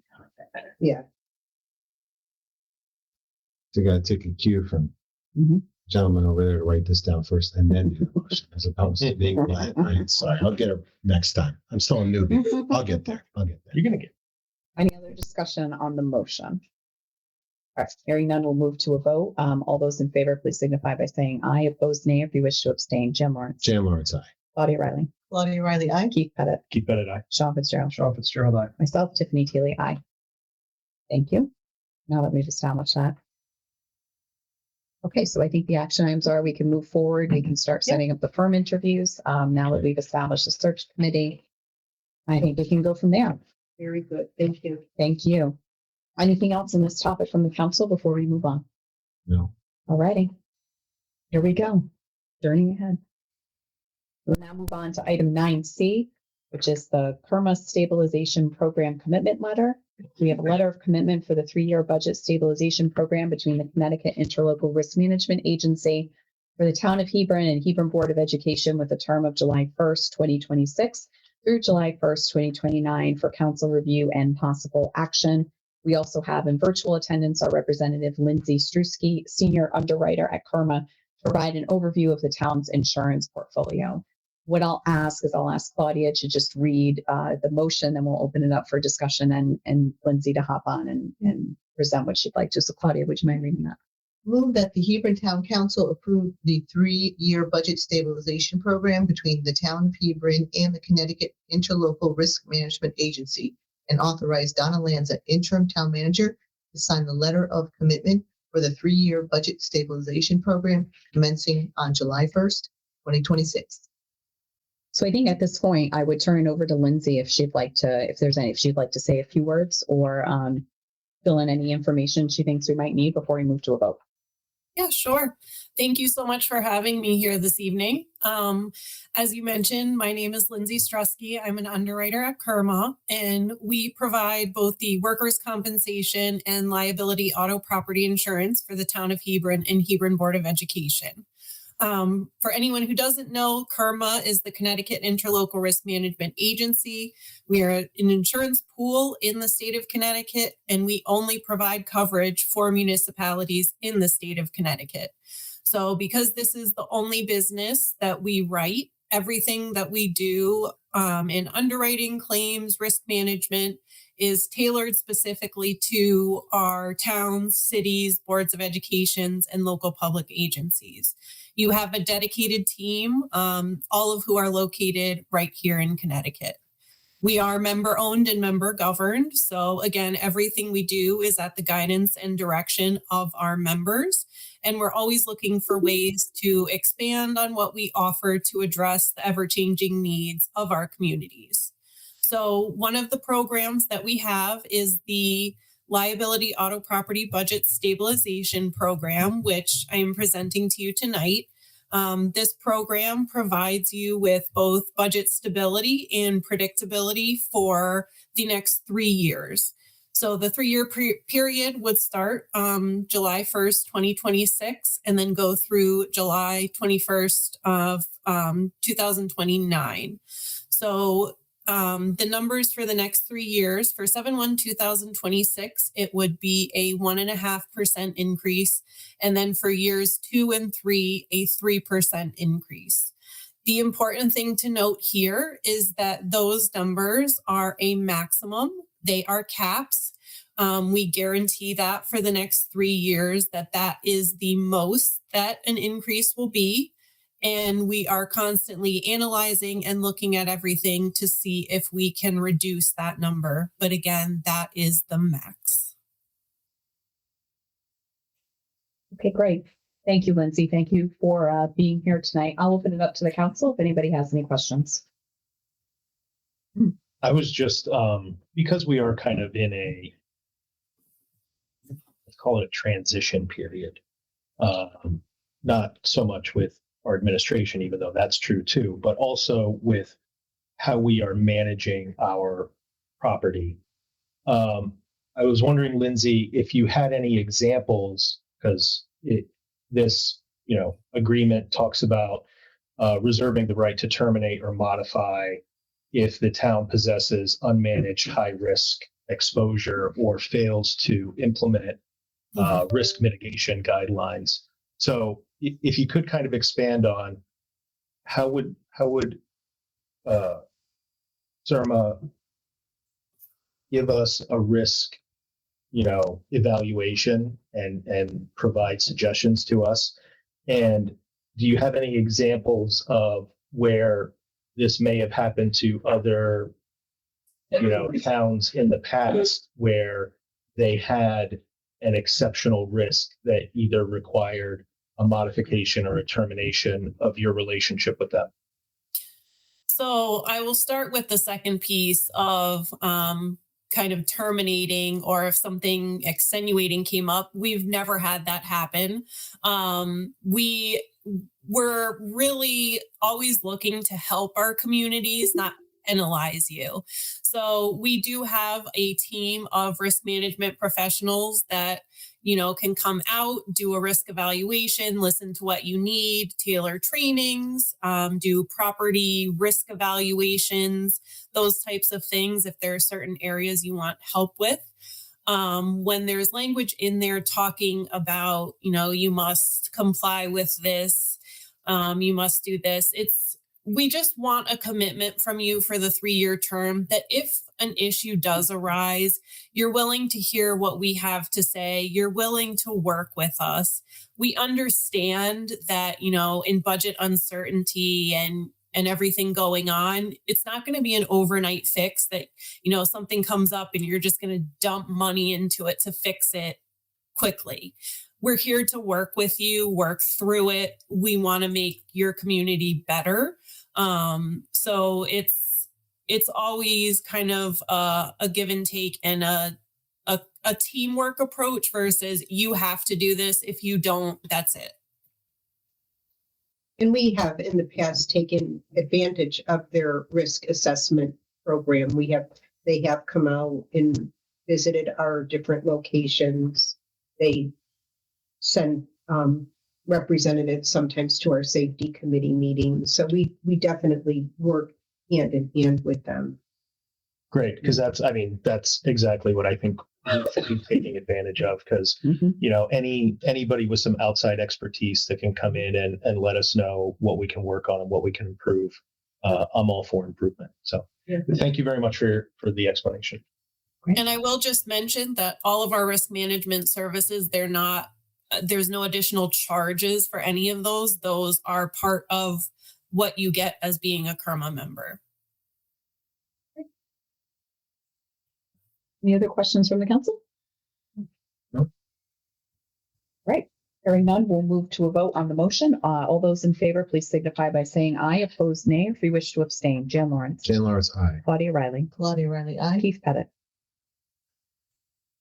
Yeah. So you gotta take a cue from Mhm. gentleman over there to write this down first and then do the motion as opposed to being quiet. Right? Sorry, I'll get it next time. I'm still a newbie. I'll get there. You're going to get. Any other discussion on the motion? All right, hearing none, we'll move to a vote. All those in favor, please signify by saying aye. Opposed, nay. If you wish to abstain, Jim Lawrence. Jan Lawrence, aye. Claudia Riley. Claudia Riley, aye. Keith Pettit. Keep it at eye. Sean Fitzgerald. Sean Fitzgerald, aye. Myself, Tiffany Teely, aye. Thank you. Now that we've established that. Okay, so I think the action items are we can move forward. We can start setting up the firm interviews. Now that we've established a search committee, I think we can go from there. Very good. Thank you. Thank you. Anything else in this topic from the council before we move on? No. All righty. Here we go. Journey ahead. We'll now move on to item 9C, which is the Kerma Stabilization Program Commitment Letter. We have a letter of commitment for the 3-year budget stabilization program between the Connecticut Interlocal Risk Management Agency for the town of Hebron and Hebron Board of Education with a term of July 1st, 2026 through July 1st, 2029 for council review and possible action. We also have in virtual attendance our representative Lindsay Struski, senior underwriter at Kerma, to provide an overview of the town's insurance portfolio. What I'll ask is I'll ask Claudia to just read the motion, then we'll open it up for discussion and Lindsay to hop on and present what she'd like to. So Claudia, would you mind reading that? Move that the Hebron Town Council approve the 3-year budget stabilization program between the town of Hebron and the Connecticut Interlocal Risk Management Agency and authorize Donna Lanza, interim town manager, to sign the letter of commitment for the 3-year budget stabilization program commencing on July 1st, 2026. So I think at this point, I would turn it over to Lindsay if she'd like to, if she'd like to say a few words or fill in any information she thinks we might need before we move to a vote. Yeah, sure. Thank you so much for having me here this evening. As you mentioned, my name is Lindsay Strusky. I'm an underwriter at Kerma, and we provide both the workers' compensation and liability auto property insurance for the town of Hebron and Hebron Board of Education. For anyone who doesn't know, Kerma is the Connecticut Interlocal Risk Management Agency. We are an insurance pool in the state of Connecticut, and we only provide coverage for municipalities in the state of Connecticut. So because this is the only business that we write, everything that we do in underwriting, claims, risk management is tailored specifically to our towns, cities, boards of educations, and local public agencies. You have a dedicated team, all of who are located right here in Connecticut. We are member owned and member governed. So again, everything we do is at the guidance and direction of our members. And we're always looking for ways to expand on what we offer to address the ever-changing needs of our communities. So one of the programs that we have is the Liability Auto Property Budget Stabilization Program, which I am presenting to you tonight. This program provides you with both budget stability and predictability for the next 3 years. So the 3-year period would start July 1st, 2026, and then go through July 21st of 2029. So the numbers for the next 3 years, for 7/1/2026, it would be a 1.5% increase. And then for years 2 and 3, a 3% increase. The important thing to note here is that those numbers are a maximum. They are caps. We guarantee that for the next 3 years that is the most that an increase will be. And we are constantly analyzing and looking at everything to see if we can reduce that number. But again, that is the max. Okay, great. Thank you, Lindsay. Thank you for being here tonight. I'll open it up to the council if anybody has any questions. I was just, because we are kind of in let's call it a transition period. Not so much with our administration, even though that's true too, but also with how we are managing our property. I was wondering, Lindsay, if you had any examples, because this agreement talks about reserving the right to terminate or modify if the town possesses unmanaged high-risk exposure or fails to implement risk mitigation guidelines. So if you could kind of expand on how would CIRMA give us a risk, evaluation and provide suggestions to us? And do you have any examples of where this may have happened to other, towns in the past where they had an exceptional risk that either required a modification or a termination of your relationship with them? So I will start with the second piece of kind of terminating, or if something extenuating came up. We've never had that happen. We're really always looking to help our communities, not penalize you. So we do have a team of risk management professionals that can come out, do a risk evaluation, listen to what you need, tailor trainings, do property risk evaluations, those types of things if there are certain areas you want help with. When there's language in there talking about, you must comply with this, you must do this, we just want a commitment from you for the 3-year term that if an issue does arise, you're willing to hear what we have to say. You're willing to work with us. We understand that, in budget uncertainty and everything going on, it's not going to be an overnight fix that, something comes up and you're just going to dump money into it to fix it quickly. We're here to work with you, work through it. We want to make your community better. So it's always kind of a give and take and a a teamwork approach versus you have to do this. If you don't, that's it. And we have in the past taken advantage of their risk assessment program. They have come out and visited our different locations. They send representatives sometimes to our safety committee meetings. So we definitely work hand in hand with them. Great, because that's exactly what I think we should be taking advantage of, because anybody with some outside expertise that can come in and let us know what we can work on and what we can improve. I'm all for improvement. So thank you very much for the explanation. And I will just mention that all of our risk management services, there's no additional charges for any of those. Those are part of what you get as being a KERMA member. Any other questions from the council? No. Right. Hearing none, we'll move to a vote on the motion. All those in favor, please signify by saying aye. Opposed, nay. If you wish to abstain, Jan Lawrence. Jan Lawrence, aye. Claudia Riley. Claudia Riley, aye. Keith Pettit.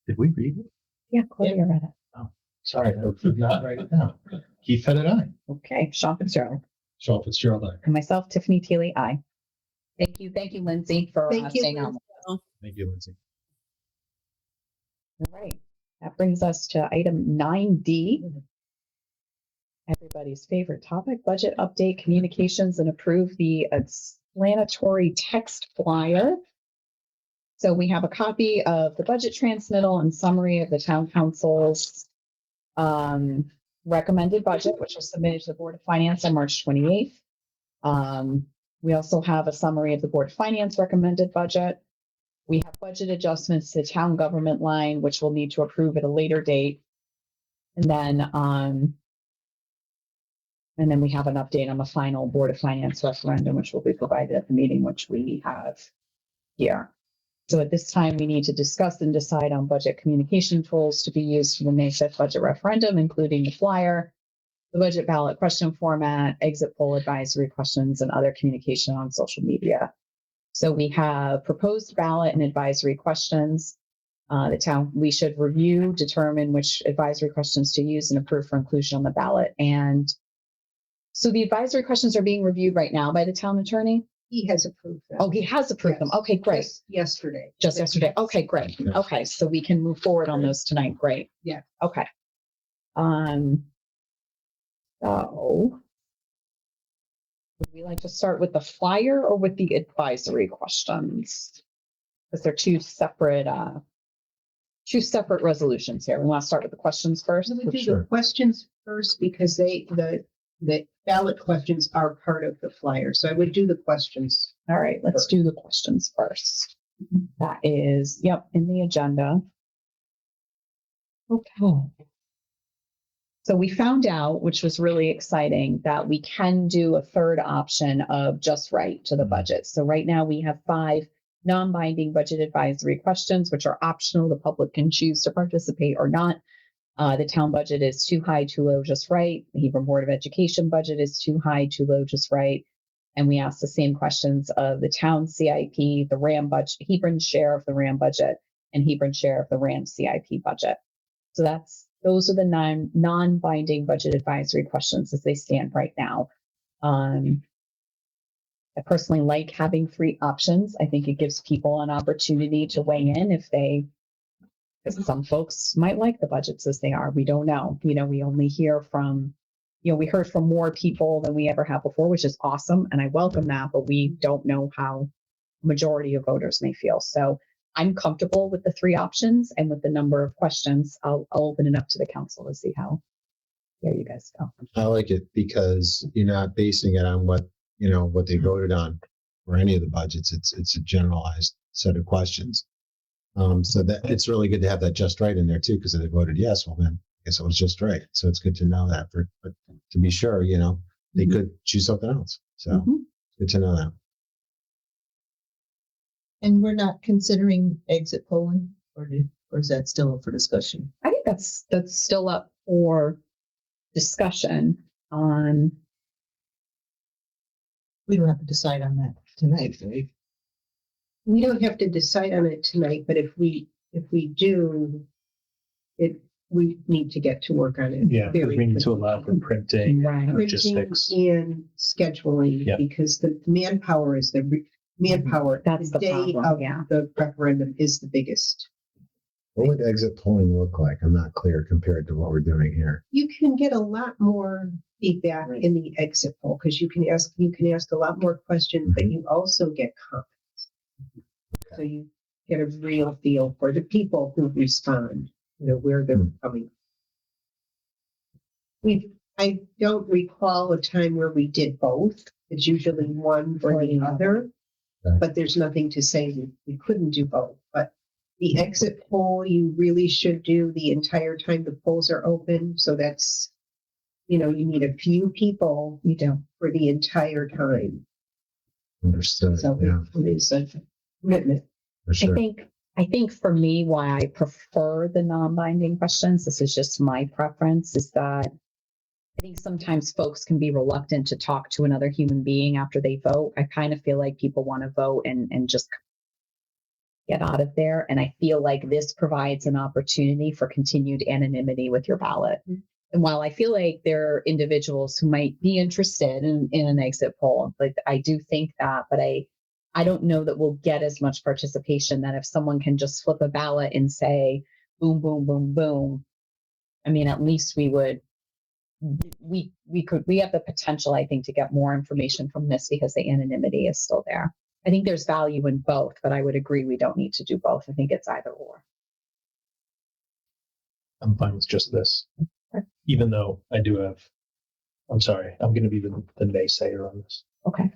Did we read it? Yeah, Claudia read it. Sorry, I did not write it down. Keith Pettit, aye. Okay, Sean Fitzgerald. Sean Fitzgerald, aye. And myself, Tiffany Teely, aye. Thank you, Lindsay, for Thank you, staying on. Thank you, Lindsay. All right, that brings us to item 9D. Everybody's favorite topic, budget update, communications, and approve the explanatory text flyer. So we have a copy of the budget transmittal and summary of the town council's recommended budget, which was submitted to the Board of Finance on March 28th. We also have a summary of the Board of Finance recommended budget. We have budget adjustments to the town government line, which we'll need to approve at a later date. And then we have an update on the final Board of Finance referendum, which will be provided at the meeting, which we have here. So at this time, we need to discuss and decide on budget communication tools to be used for the May 5th budget referendum, including the flyer, the budget ballot question format, exit poll advisory questions, and other communication on social media. So we have proposed ballot and advisory questions. We should review, determine which advisory questions to use and approve for inclusion on the ballot. And so the advisory questions are being reviewed right now by the town attorney. He has approved them. Oh, he has approved them. Okay, great. Yesterday. Just yesterday. Okay, great. Okay, so we can move forward on those tonight. Great. Yeah. Okay. So would we like to start with the flyer or with the advisory questions? Because they're two separate resolutions here. We want to start with the questions first. We do the questions first because the ballot questions are part of the flyer. So I would do the questions. All right, let's do the questions first. That is, in the agenda. Okay. So we found out, which was really exciting, that we can do a third option of just right to the budget. So right now we have 5 non-binding budget advisory questions, which are optional. The public can choose to participate or not. The town budget is too high, too low, just right. The Hebron Board of Education budget is too high, too low, just right. And we ask the same questions of the town CIP, the RAM budget, Hebron's share of the RAM budget, and Hebron's share of the RAM CIP budget. So those are the 9 non-binding budget advisory questions as they stand right now. I personally like having 3 options. I think it gives people an opportunity to weigh in because some folks might like the budgets as they are. We don't know. We only hear from, we heard from more people than we ever have before, which is awesome. And I welcome that, but we don't know how majority of voters may feel. So I'm comfortable with the 3 options and with the number of questions. I'll open it up to the council to see how you guys go. I like it because you're not basing it on what they voted on or any of the budgets. It's a generalized set of questions. So that it's really good to have that just right in there too, because if they voted yes, well then I guess it was just right. So it's good to know that. But to be sure, they could choose something else. So good to know that. And we're not considering exit polling, or is that still up for discussion? I think that's still up for discussion on. We don't have to decide on that tonight, right? We don't have to decide on it tonight, but if we if we do, we need to get to work on it. Yeah, because very we need to quickly. allow for printing, Right. logistics. Printing and scheduling, Yeah. because the manpower is manpower. That's the day problem, of yeah. the referendum is the biggest. What would exit polling look like? I'm not clear compared to what we're doing here. You can get a lot more feedback in the exit poll because you can ask a lot more questions, but you also get comments. So you get a real feel for the people who respond, where they're coming. I don't recall a time where we did both. It's usually one or the other, Okay. but there's nothing to say we couldn't do both. But the exit poll, you really should do the entire time the polls are open. So that's, you need a few people, for the entire time. Understood. So Yeah, it is a commitment. for sure. I think for me, why I prefer the non-binding questions, this is just my preference, is that I think sometimes folks can be reluctant to talk to another human being after they vote. I kind of feel like people want to vote and just get out of there. And I feel like this provides an opportunity for continued anonymity with your ballot. And while I feel like there are individuals who might be interested in an exit poll, like I do think that, but I don't know that we'll get as much participation that if someone can just flip a ballot and say, boom, boom, boom, boom. I mean, at least we have the potential, I think, to get more information from this because the anonymity is still there. I think there's value in both, but I would agree we don't need to do both. I think it's either or. I'm fine with just this, even though I do have, I'm sorry, I'm going to be the naysayer on this. Okay.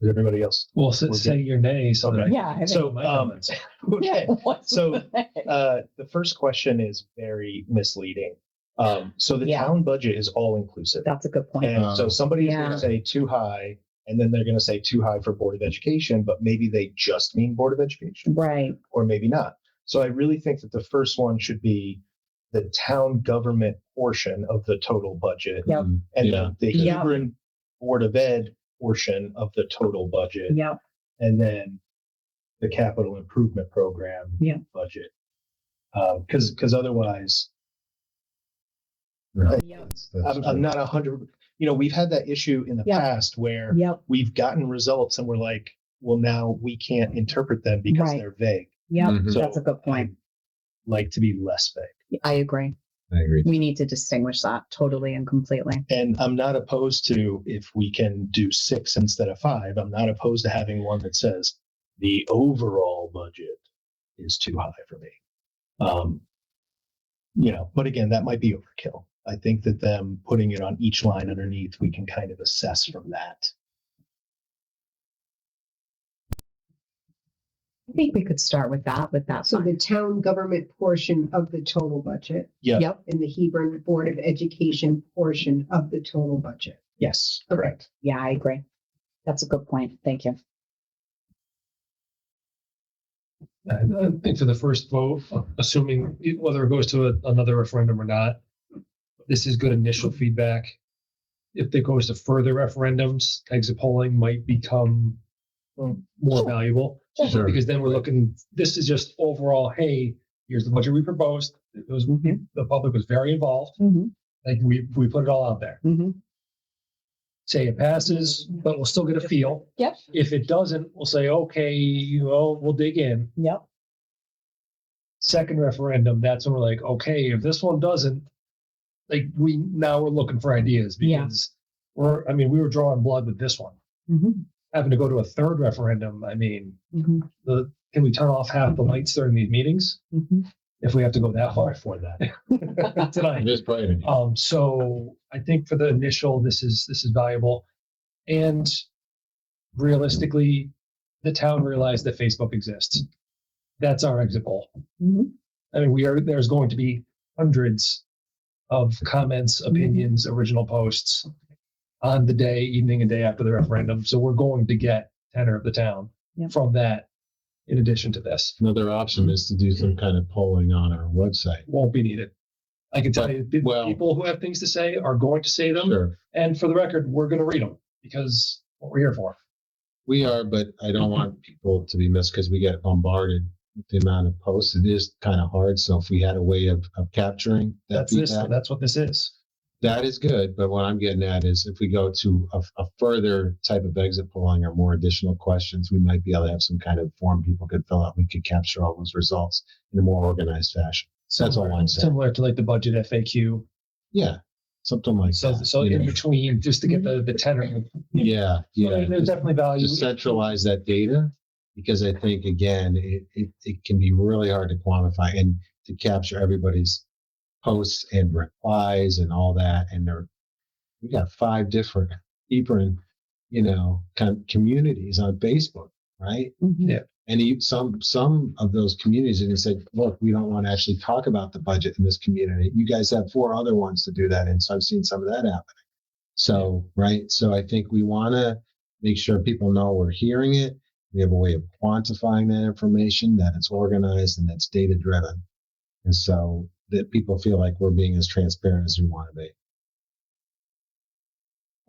Is everybody else? Well, We're say good. your nay. So Okay. Yeah. I So, my comments. okay. What's So, the name? The first question is very misleading. So the Yeah. town budget is all inclusive. That's a good point. And so somebody's going Yeah. to say too high, and then they're going to say too high for Board of Education, but maybe they just mean Board of Education, Right. or maybe not. So I really think that the first one should be the town government portion of the total budget. Yep. And Yeah. the Yep. Hebron Board of Ed portion of the total budget. Yep. And then the capital improvement program Yeah. budget. Because otherwise, Right. Yep. I'm not 100. We've had that issue in the Yeah. past where Yep. we've gotten results and we're like, well, now we can't interpret them because Right. they're vague. Yep. Mhm. So That's a good point. I'd like to be less vague. I agree. I agree. We need to distinguish that totally and completely. And I'm not opposed to, if we can do 6 instead of 5, I'm not opposed to having one that says the overall budget is too high for me. But again, that might be overkill. I think that them putting it on each line underneath, we can kind of assess from that. I think we could start with that. So the town government portion of the total budget Yeah. Yep. and the Hebron Board of Education portion of the total budget. Yes, Okay. correct. Yeah, I agree. That's a good point. Thank you. I think for the first vote, assuming whether it goes to another referendum or not, this is good initial feedback. If it goes to further referendums, exit polling might become more valuable. Sure. Because then we're looking, this is just overall, hey, here's the budget we proposed. The public was very involved. Mhm. Like we put it all out there. Mhm. Say it passes, but we'll still get a feel. Yep. If it doesn't, we'll say, okay, we'll dig in. Yep. Second referendum, that's when we're like, okay, if this one doesn't, we're looking for ideas Yeah. because we were drawing blood with this one. Mhm. Having to go to a third referendum, Mhm. can we turn off half the lights during these meetings Mhm. if we have to go that far For that. tonight? It is probably. So I think for the initial, this is valuable. And realistically, the town realized that Facebook exists. That's our exit poll. Mhm. There's going to be hundreds of comments, opinions, original posts on the evening and day after the referendum. So we're going to get tenor of the town Yep. from that in addition to this. Another option is to do some kind of polling on our website. Won't be needed. I can tell But- you, the well- people who have things to say are going to say them. Sure, And for the record, we're going to read them because what we're here for. we are, but I don't want people to be missed because we get bombarded the amount of posts. It is kind of hard. So if we had a way of capturing that feedback, That's what this is. that is good. But what I'm getting at is if we go to a further type of exit polling or more additional questions, we might be able to have some kind of form people could fill out. We could capture all those results in a more organized fashion. That's all I'm saying. Similar to like the budget FAQ. Yeah, something like So, that. so you in know. between, just to get the tenor. Yeah, yeah. There's definitely value. To centralize that data, because I think again, it can be really hard to quantify and to capture everybody's posts and replies and all that. And we got 5 different Hebron, kind of communities on Facebook, right? Yeah. And some of those communities even said, look, we don't want to actually talk about the budget in this community. You guys have 4 other ones to do that. And so I've seen some of that happening. So, right. So I think we want to make sure people know we're hearing it. We have a way of quantifying that information, that it's organized and that's data driven. And so that people feel like we're being as transparent as we want to be.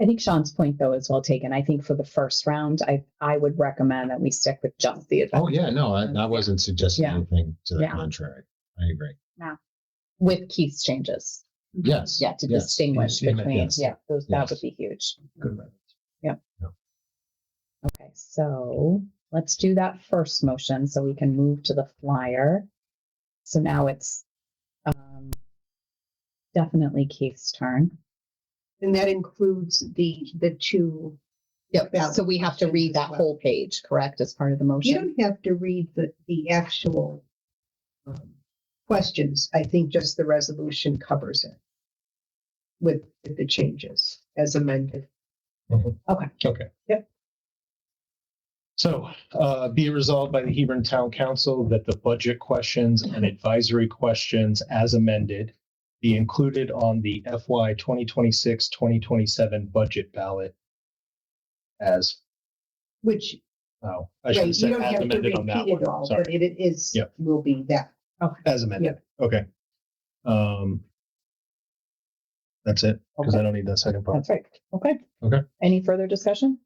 I think Sean's point though is well taken. I think for the first round, I would recommend that we stick with just the event. Oh yeah, no, I wasn't suggesting Yeah. anything to the Yeah. contrary. I agree. With Keith's changes. Yes. Yeah, to yes. distinguish Yeah, between, yes. that would Yes. be huge. Good. Okay, so let's do that first motion so we can move to the flyer. So now it's definitely Keith's turn. And that includes the 2. Yep. ballot So we have to read that questions as well. whole page, correct, as part of the You motion? don't have to read the actual questions. I think just the resolution covers it with the changes as amended. Okay. Yep. So, be it resolved by the Hebron Town Council that the budget questions and advisory questions as amended be included on the FY 2026-2027 budget ballot as, Which, I right, should have you said don't as have to amended on that repeat it one. all, Sorry. but it is, Yep. will be that. As amended. Okay. That's it, because I don't need that second part. That's right. Okay. Okay. Any further discussion?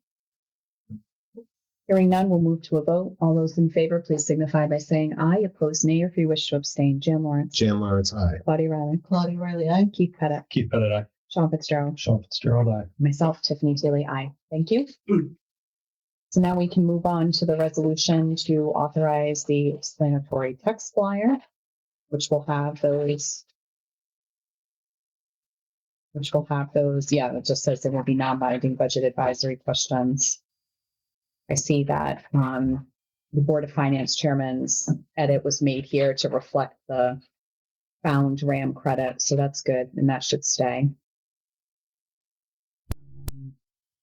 Hearing none, we'll move to a vote. All those in favor, please signify by saying aye. Opposed, nay, or if you wish to abstain. Jan Lawrence. Jan Lawrence, aye. Claudia Riley. Claudia Riley, aye. Keith Pettit. Keith Pettit, aye. Sean Fitzgerald. Sean Fitzgerald, aye. Myself, Tiffany Teely, aye. Thank you. So now we can move on to the resolution to authorize the explanatory text flyer, which will have those. Yeah, it just says there will be non-binding budget advisory questions. I see that the Board of Finance Chairman's edit was made here to reflect the found RAM credit, so that's good, and that should stay.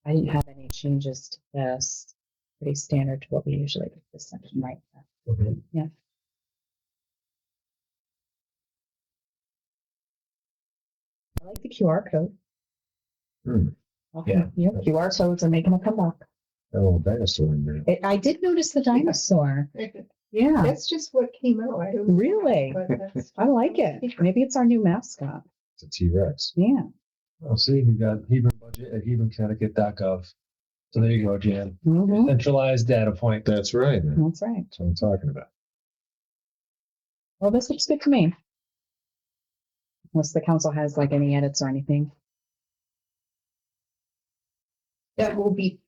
I didn't have any changes to this. Pretty standard to what we usually do this section, right? Yeah. I like the QR code. Yeah. Yeah, QR codes are making a comeback. A little dinosaur in there. I did notice the dinosaur. Yeah, That's just what came out. I don't. know, really. but that's- I like it. Maybe it's our new mascot. It's a T-Rex. Yeah. Well, see, we got Hebron budget at HebronConnecticut.gov. So there you go, Jan. Mhm. Centralized data point. That's right. Man. That's right. That's what I'm talking about. Well, this looks good to me. Unless the council has like any edits or anything. That will be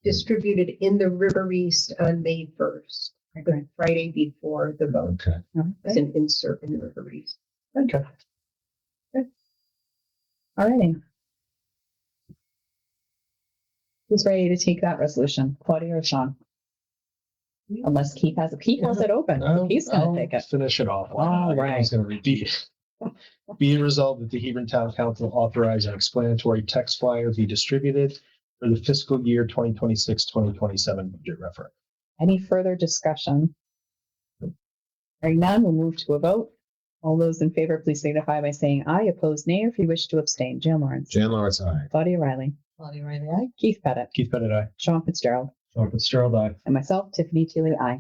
distributed in the River East on May 1st, the Friday before the vote. Okay. It's an insert in the River East. Okay. Good. All righty. Who's ready to take that resolution? Claudia or Sean? Unless Keith has it open. He's gonna take it. Finish it off. All right. I was going to repeat. Be it resolved that the Hebron Town Council authorize an explanatory text flyer be distributed for the fiscal year 2026-2027 budget referendum. Any further discussion? Hearing none, we'll move to a vote. All those in favor, please signify by saying aye. Opposed, nay, or if you wish to abstain. Jan Lawrence. Jan Lawrence, aye. Claudia Riley. Claudia Riley, aye. Keith Pettit. Keith Pettit, aye. Sean Fitzgerald. Sean Fitzgerald, aye. And myself, Tiffany Teely, aye.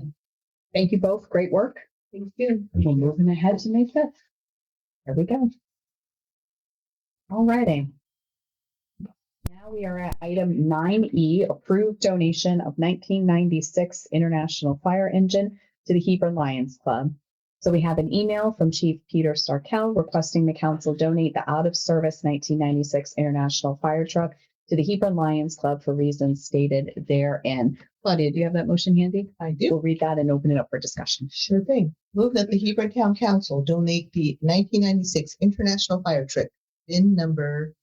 Thank you both. Great work. Thank you. We're moving ahead to May 5th. There we go. All righty. Now we are at item 9E, approved donation of 1996 International Fire Engine to the Hebron Lions Club. So we have an email from Chief Peter Starkel requesting the council donate the out-of-service 1996 International Fire Truck to the Hebron Lions Club for reasons stated therein. Claudia, do you have that motion handy? I do. We'll read that and open it up for discussion. Sure thing. Move that the Hebron Town Council donate the 1996 International Fire Truck, VIN number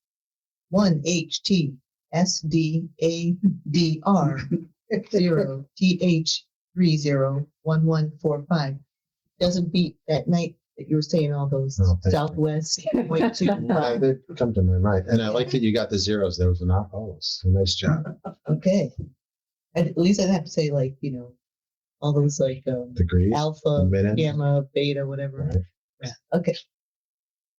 1HTSDABR0TH301145. Doesn't beat that night that you were saying all those Oh, thank you. Southwest way too. They come to my mind. And I like that you got the zeros. There was not always. So nice job. Okay. At least I'd have to say all those Degrees. alpha, minutes. gamma, beta, whatever. Right. Yeah. Okay.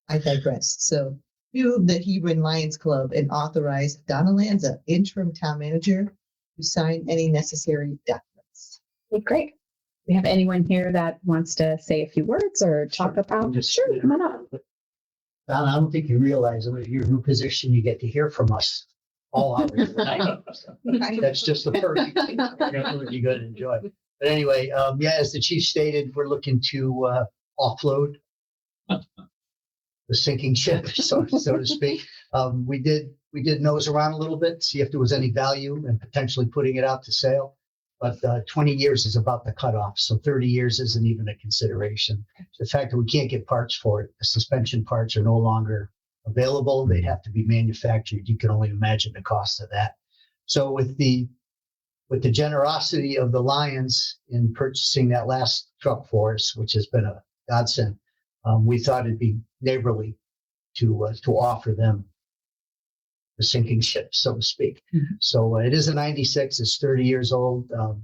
I digress. So move the Hebron Lions Club and authorize Donna Lanza, interim town manager, to sign any necessary documents. Okay, great. We have anyone here that wants to say a few words or talk about? Sure, come on up. Don, I don't think you realize that with your new position, you get to hear from us all hours of the night. That's just the perk. You're going to enjoy. But anyway, as the chief stated, we're looking to offload the sinking ship, so to speak. We did nose around a little bit, see if there was any value in potentially putting it out to sale. But 20 years is about the cutoff, so 30 years isn't even a consideration. The fact that we can't get parts for it, the suspension parts are no longer available. They have to be manufactured. You can only imagine the cost of that. So with the generosity of the Lions in purchasing that last truck for us, which has been a godsend, we thought it'd be neighborly to offer them the sinking ship, so to speak. Mm-hmm. So it is a 96, it's 30 years old. The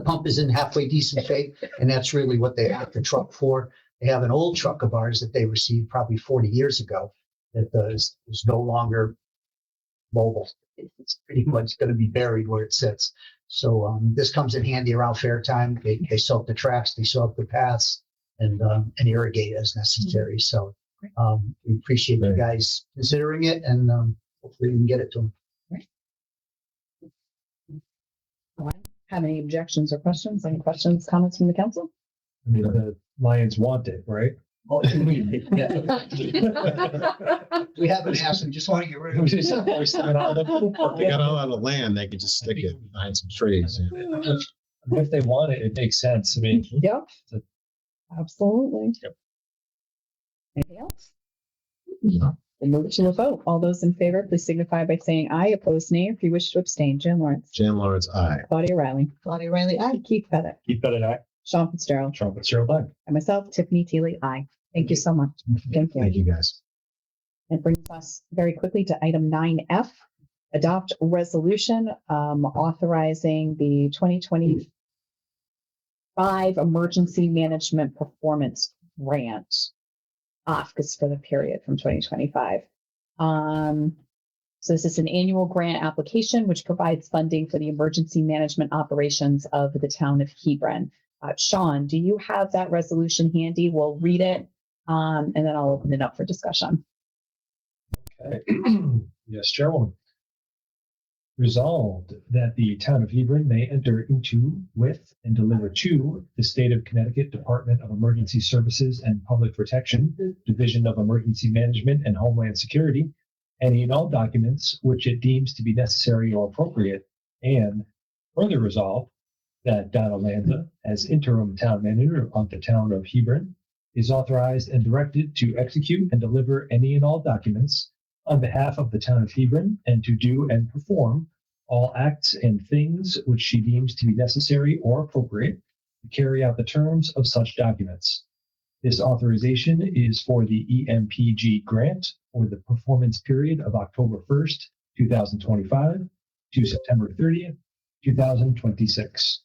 pump is in halfway decent shape, and that's really what they have the truck for. They have an old truck of ours that they received probably 40 years ago that is no longer mobile. It's pretty much going to be buried where it sits. So this comes in handy around fair time. They soak the tracks, they soak the paths, and irrigate as necessary. So we appreciate you guys considering it, and hopefully we can get it to them. Have any objections or questions? Any questions, comments from the council? I mean, the Lions want it, right? Oh, we haven't asked them, just want to get rid of it. They got a lot of land. They could just stick it behind some trees. Yeah. If they want it, it makes sense. I mean, Yep. Absolutely. Yep. Anything else? No. We'll move it to a vote. All those in favor, please signify by saying aye. Opposed, nay. If you wish to abstain, Jim Lawrence. Jan Lawrence, aye. Claudia Riley. Claudia Riley, aye. Keith Pettit. keep that in eye. Sean Fitzgerald. Trumpet zero black. And myself, Tiffany Teely. Aye. Thank you so much. Thank you. Thank you, guys. It brings us very quickly to item 9F, adopt resolution authorizing the 2025 Emergency Management Performance Grant. Because for the period from 2025. So this is an annual grant application which provides funding for the emergency management operations of the town of Hebron. Sean, do you have that resolution handy? We'll read it and then I'll open it up for discussion. Okay. Yes, Chairwoman. Resolved that the town of Hebron may enter into, with, and deliver to the State of Connecticut Department of Emergency Services and Public Protection, Division of Emergency Management and Homeland Security, any and all documents which it deems to be necessary or appropriate, and further resolved that Donna Lanza, as interim town manager of the town of Hebron, is authorized and directed to execute and deliver any and all documents on behalf of the town of Hebron, and to do and perform all acts and things which she deems to be necessary or appropriate to carry out the terms of such documents. This authorization is for the EMPG grant for the performance period of October 1st, 2025 to September 30th, 2026.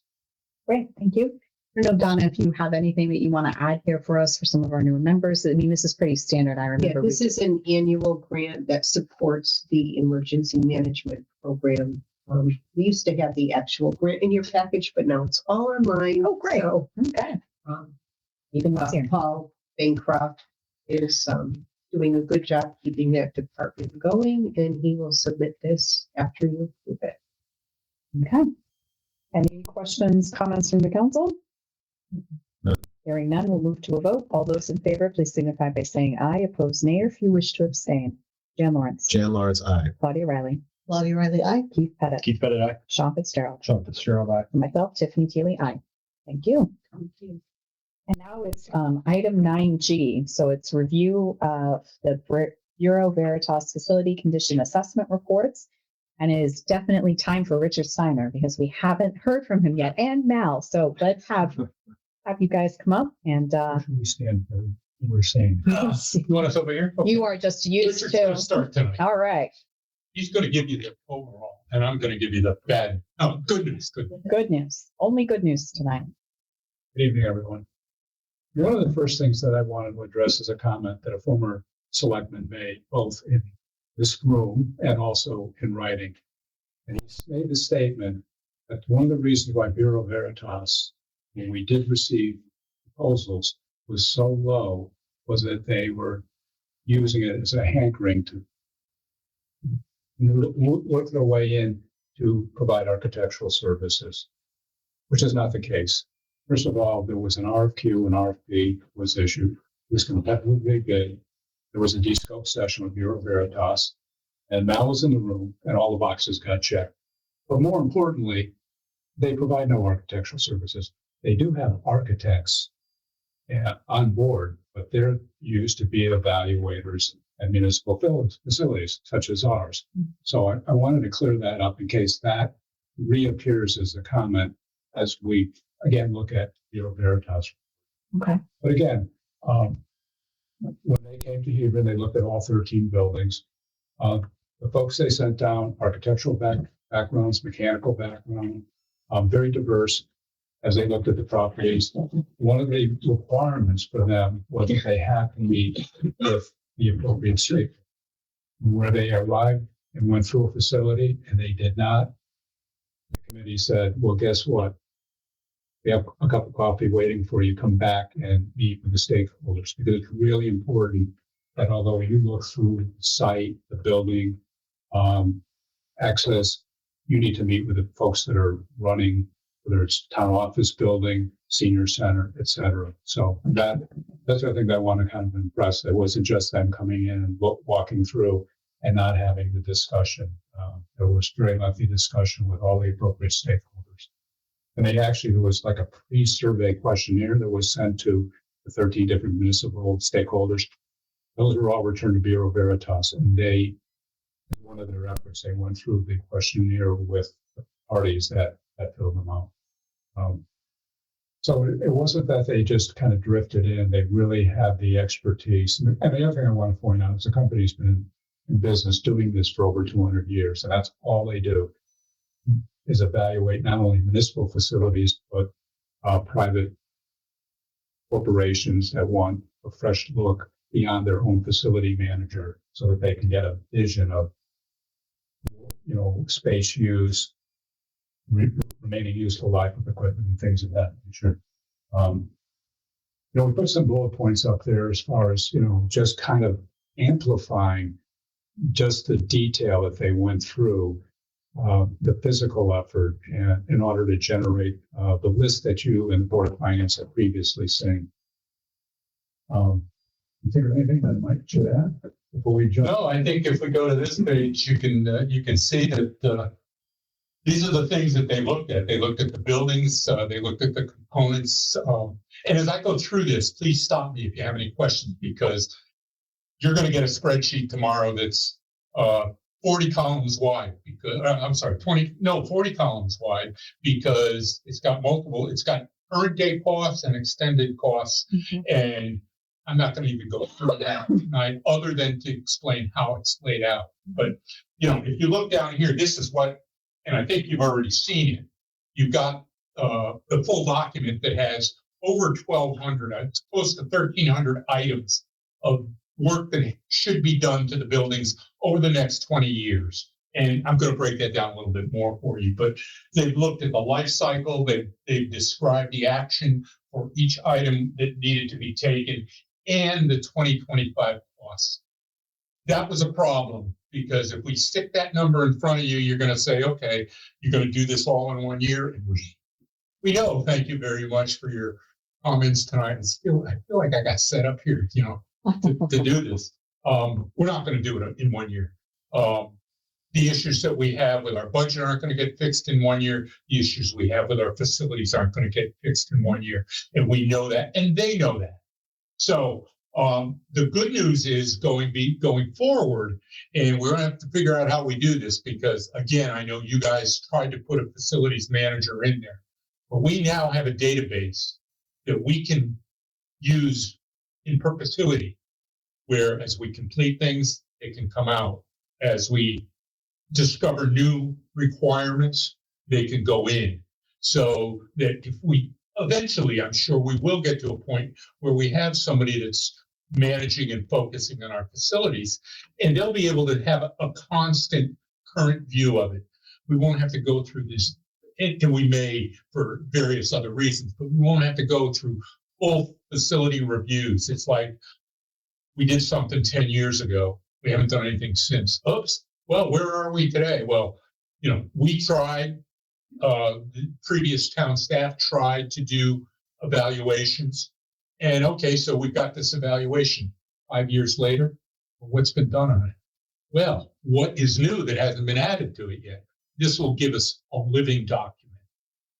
Great, thank you. I don't know, Donna, if you have anything that you want to add here for us for some of our newer members. I mean, this is pretty standard. I Yeah, remember. this is an annual grant that supports the emergency management program. We used to have the actual grant in your package, but now it's all online. Oh, great. So, Okay. Even what's here. Paul Bancroft is doing a good job keeping that department going, and he will submit this after you approve it. Okay. Any questions, comments from the council? Hearing none, we'll move to a vote. All those in favor, please signify by saying aye. Opposed, nay, or if you wish to abstain. Jan Lawrence. Jan Lawrence, aye. Claudia Riley. Claudia Riley, aye. Keith Pettit. Keith Pettit, aye. Sean Fitzgerald. Sean Fitzgerald, aye. And myself, Tiffany Teely, aye. Thank you. And now it's item 9G. So it's review of the Bureau Veritas facility condition assessment reports. And it is definitely time for Richard Steiner because we haven't heard from him yet, and Mal. So let's have you guys come up and We stand for what we're saying. You want us over here? Okay. you are just used Richard's gonna to. start tonight. All right. He's gonna give you the overall, and I'm gonna give you the bad. Oh, good news, good news. Good news. Only good news tonight. Good evening, everyone. One of the first things that I wanted to address is a comment that a former selectman made, both in this room and also in writing. And he made the statement that one of the reasons why Bureau Veritas, when we did receive proposals, was so low was that they were using it as a hankering to work their way in to provide architectural services, which is not the case. First of all, there was an RFQ, an RFP was issued. It was competitively bid. There was a de-scope session with Bureau Veritas, and Mal was in the room, and all the boxes got checked. But more importantly, they provide no architectural services. They do have architects on board, but they're used to be evaluators at municipal facilities such as ours. So I wanted to clear that up in case that reappears as a comment as we again look at Bureau Veritas. Okay. But again, when they came to Hebron, they looked at all 13 buildings. The folks they sent down, architectural backgrounds, mechanical background, very diverse. As they looked at the properties, one of the requirements for them was that they had to meet with the appropriate state. Where they arrived and went through a facility and they did not, the committee said, well, guess what? We have a cup of coffee waiting for you. Come back and meet with the stakeholders, because it's really important that although you look through the site, the building, access, you need to meet with the folks that are running, whether it's town office building, senior center, et cetera. So that's the thing that I want to kind of impress. It wasn't just them coming in and walking through and not having the discussion. There was very lengthy discussion with all the appropriate stakeholders. And there was like a pre-survey questionnaire that was sent to the 13 different municipal stakeholders. Those were all returned to Bureau Veritas, and in one of their efforts, they went through the questionnaire with the parties that filled them out. So it wasn't that they just kind of drifted in. They really had the expertise. And the other thing I want to point out is the company's been in business doing this for over 200 years, and that's all they do is evaluate not only municipal facilities, but private corporations that want a fresh look beyond their own facility manager so that they can get a vision of, space use, remaining useful life of equipment and things of that nature. We put some bullet points up there as far as, just kind of amplifying just the detail that they went through, the physical effort in order to generate the list that you and the Board of Finance have previously seen. You think of anything that Mike should add before we jump? No, I think if we go to this page, you can see that these are the things that they looked at. They looked at the buildings, they looked at the components. And as I go through this, please stop me if you have any questions, because you're going to get a spreadsheet tomorrow that's 40 columns wide, because 40 columns wide, because it's got current day costs and extended costs. Mm-hmm. And I'm not going to even go through that tonight, other than to explain how it's laid out. But, if you look down here, this is what, and I think you've already seen it. You've got the full document that has over 1,200, it's close to 1,300 items of work that should be done to the buildings over the next 20 years. And I'm going to break that down a little bit more for you, but they've looked at the life cycle, they've described the action for each item that needed to be taken, and the 2025 costs. That was a problem, because if we stick that number in front of you, you're going to say, okay, you're going to do this all in 1 year. And we know, thank you very much for your comments tonight. I feel like I got set up here, to do this. We're not going to do it in 1 year. The issues that we have with our budget aren't going to get fixed in 1 year. The issues we have with our facilities aren't going to get fixed in 1 year. And we know that, and they know that. So the good news is going forward, and we're going to have to figure out how we do this because, again, I know you guys tried to put a facilities manager in there, but we now have a database that we can use in perpetuity, where as we complete things, they can come out. As we discover new requirements, they can go in. So that if we eventually, I'm sure we will get to a point where we have somebody that's managing and focusing on our facilities, and they'll be able to have a constant current view of it. We won't have to go through this, and we may for various other reasons, but we won't have to go through full facility reviews. It's like we did something 10 years ago. We haven't done anything since. Oops. Well, where are we today? Well, we tried, the previous town staff tried to do evaluations. And okay, so we've got this evaluation 5 years later. What's been done on it? Well, what is new that hasn't been added to it yet? This will give us a living document.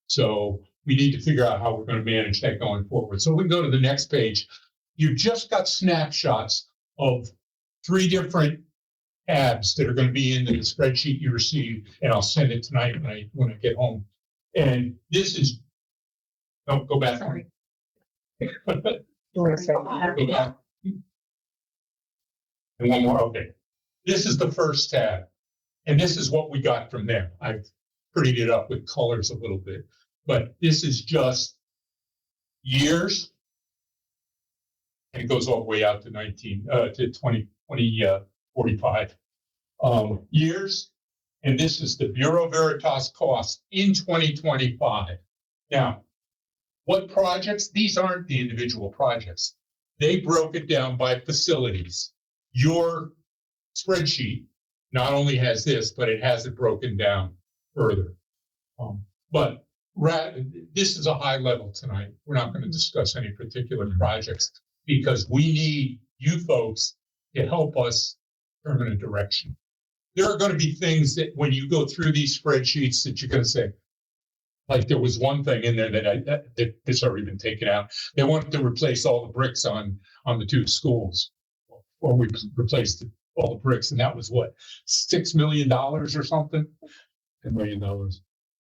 So we need to figure out how we're going to manage that going forward. So we can go to the next page. You've just got snapshots of 3 different tabs that are going to be in the spreadsheet you received, and I'll send it tonight when I get home. And this is, don't go back. Sorry. Go back. And one more. Okay. This is the first tab. And this is what we got from there. I've prettied it up with colors a little bit, but this is just years. And it goes all the way out to 2045 years. And this is the Bureau Veritas cost in 2025. Now, what projects? These aren't the individual projects. They broke it down by facilities. Your spreadsheet not only has this, but it has it broken down further. But this is a high level tonight. We're not going to discuss any particular projects because we need you folks to help us determine a direction. There are going to be things that when you go through these spreadsheets that you're going to say, like there was one thing in there that that's already been taken out. They wanted to replace all the bricks on the 2 schools, or we replaced all the bricks, and that was what, $6 million or something? $10 million.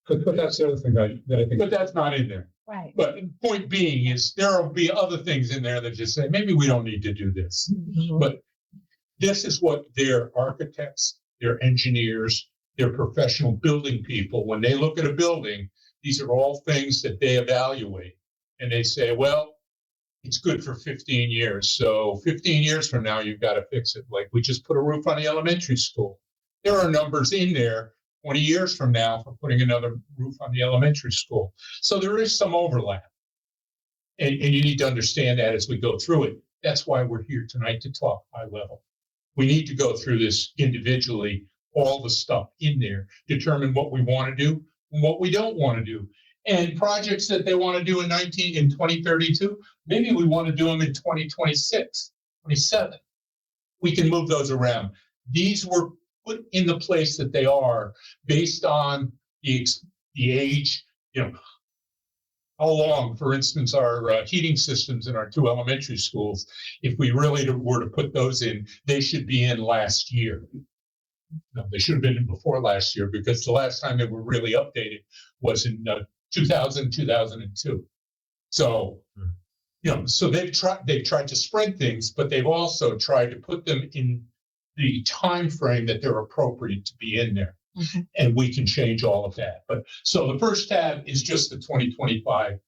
But that's the other thing that I think. But that's not in there. Right. But the point being is there will be other things in there that just say maybe we don't need to do this. Mm-hmm. But this is what their architects, their engineers, their professional building people, when they look at a building, these are all things that they evaluate. And they say, well, it's good for 15 years. So 15 years from now, you've got to fix it. Like we just put a roof on the elementary school. There are numbers in there 20 years from now for putting another roof on the elementary school. So there is some overlap. And you need to understand that as we go through it. That's why we're here tonight to talk high level. We need to go through this individually, all the stuff in there, determine what we want to do and what we don't want to do. And projects that they want to do in 2032, maybe we want to do them in 2026, 27. We can move those around. These were put in the place that they are based on the age, how long, for instance, our heating systems in our 2 elementary schools, if we really were to put those in, they should be in last year. No, they should have been in before last year because the last time they were really updated was in 2000, 2002. So, so they've tried to spread things, but they've also tried to put them in the time frame that they're appropriate to be in there. Mm-hmm. And we can change all of that. But so the first tab is just the 2025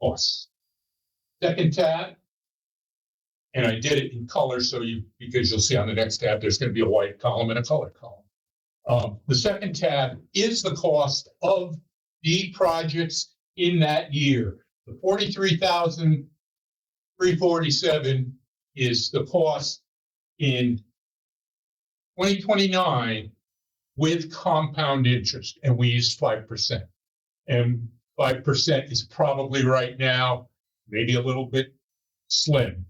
costs. Second tab, and I did it in color because you'll see on the next tab there's going to be a white column and a color column. The second tab is the cost of the projects in that year. The $43,347 is the cost in 2029 with compound interest, and we used 5%. And 5% is probably right now maybe a little bit slim.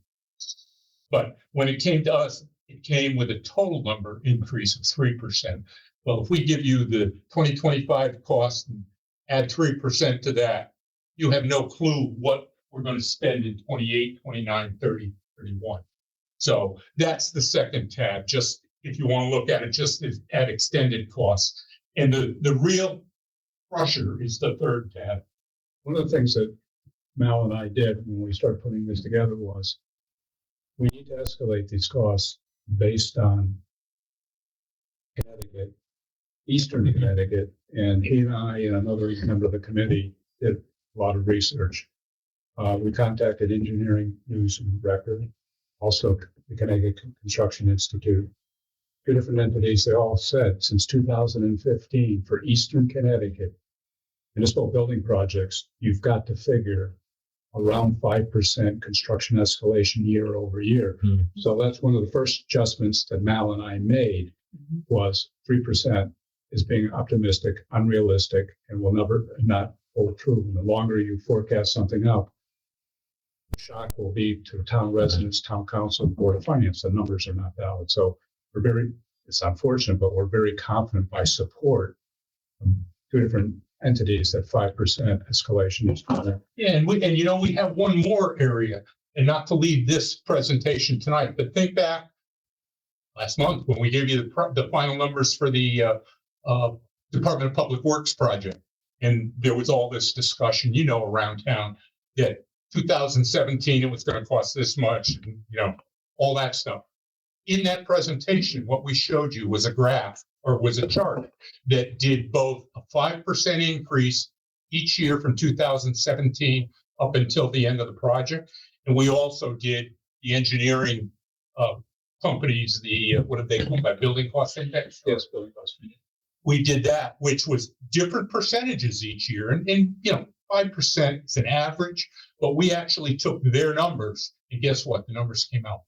But when it came to us, it came with a total number increase of 3%. Well, if we give you the 2025 cost and add 3% to that, you have no clue what we're going to spend in 28, 29, 30, 31. So that's the second tab, just if you want to look at it just as at extended costs. And the real crusher is the third tab. One of the things that Mal and I did when we started putting this together was we need to escalate these costs based on Connecticut, Eastern Connecticut, and he and I and another member of the committee did a lot of research. We contacted Engineering News and Record, also the Connecticut Construction Institute, two different entities. They all said since 2015 for Eastern Connecticut municipal building projects, you've got to figure around 5% construction escalation year over year. Hmm. So that's one of the first adjustments that Mal and I made was 3% is being optimistic, unrealistic, and will never not hold true. And the longer you forecast something up, the shock will be to town residents, town council, board of finance. The numbers are not valid. So it's unfortunate, but we're very confident by support from two different entities that 5% escalation is better. Yeah, and we have one more area, and not to leave this presentation tonight, but think back last month when we gave you the final numbers for the Department of Public Works project, and there was all this discussion, around town that 2017 it was going to cost this much, and, all that stuff. In that presentation, what we showed you was a graph or was a chart that did both a 5% increase each year from 2017 up until the end of the project. And we also did the engineering companies, what did they call that, building cost index? Yes, building cost index. We did that, which was different percentages each year. And 5% is an average, but we actually took their numbers, and guess what? The numbers came out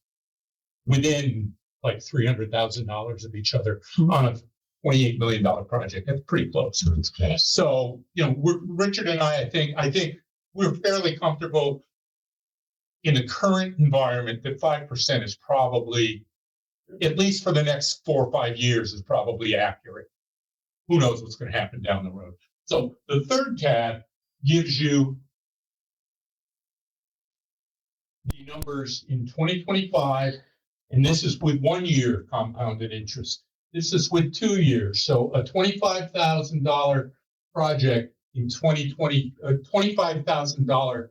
within like $300,000 of each other on a $28 million project. That's pretty close. So, Richard and I think we're fairly comfortable in the current environment that 5% is probably, at least for the next 4 or 5 years, is probably accurate. Who knows what's going to happen down the road? So the third tab gives you the numbers in 2025. And this is with 1 year compounded interest. This is with 2 years. So a $25,000 project in 2020, $25,000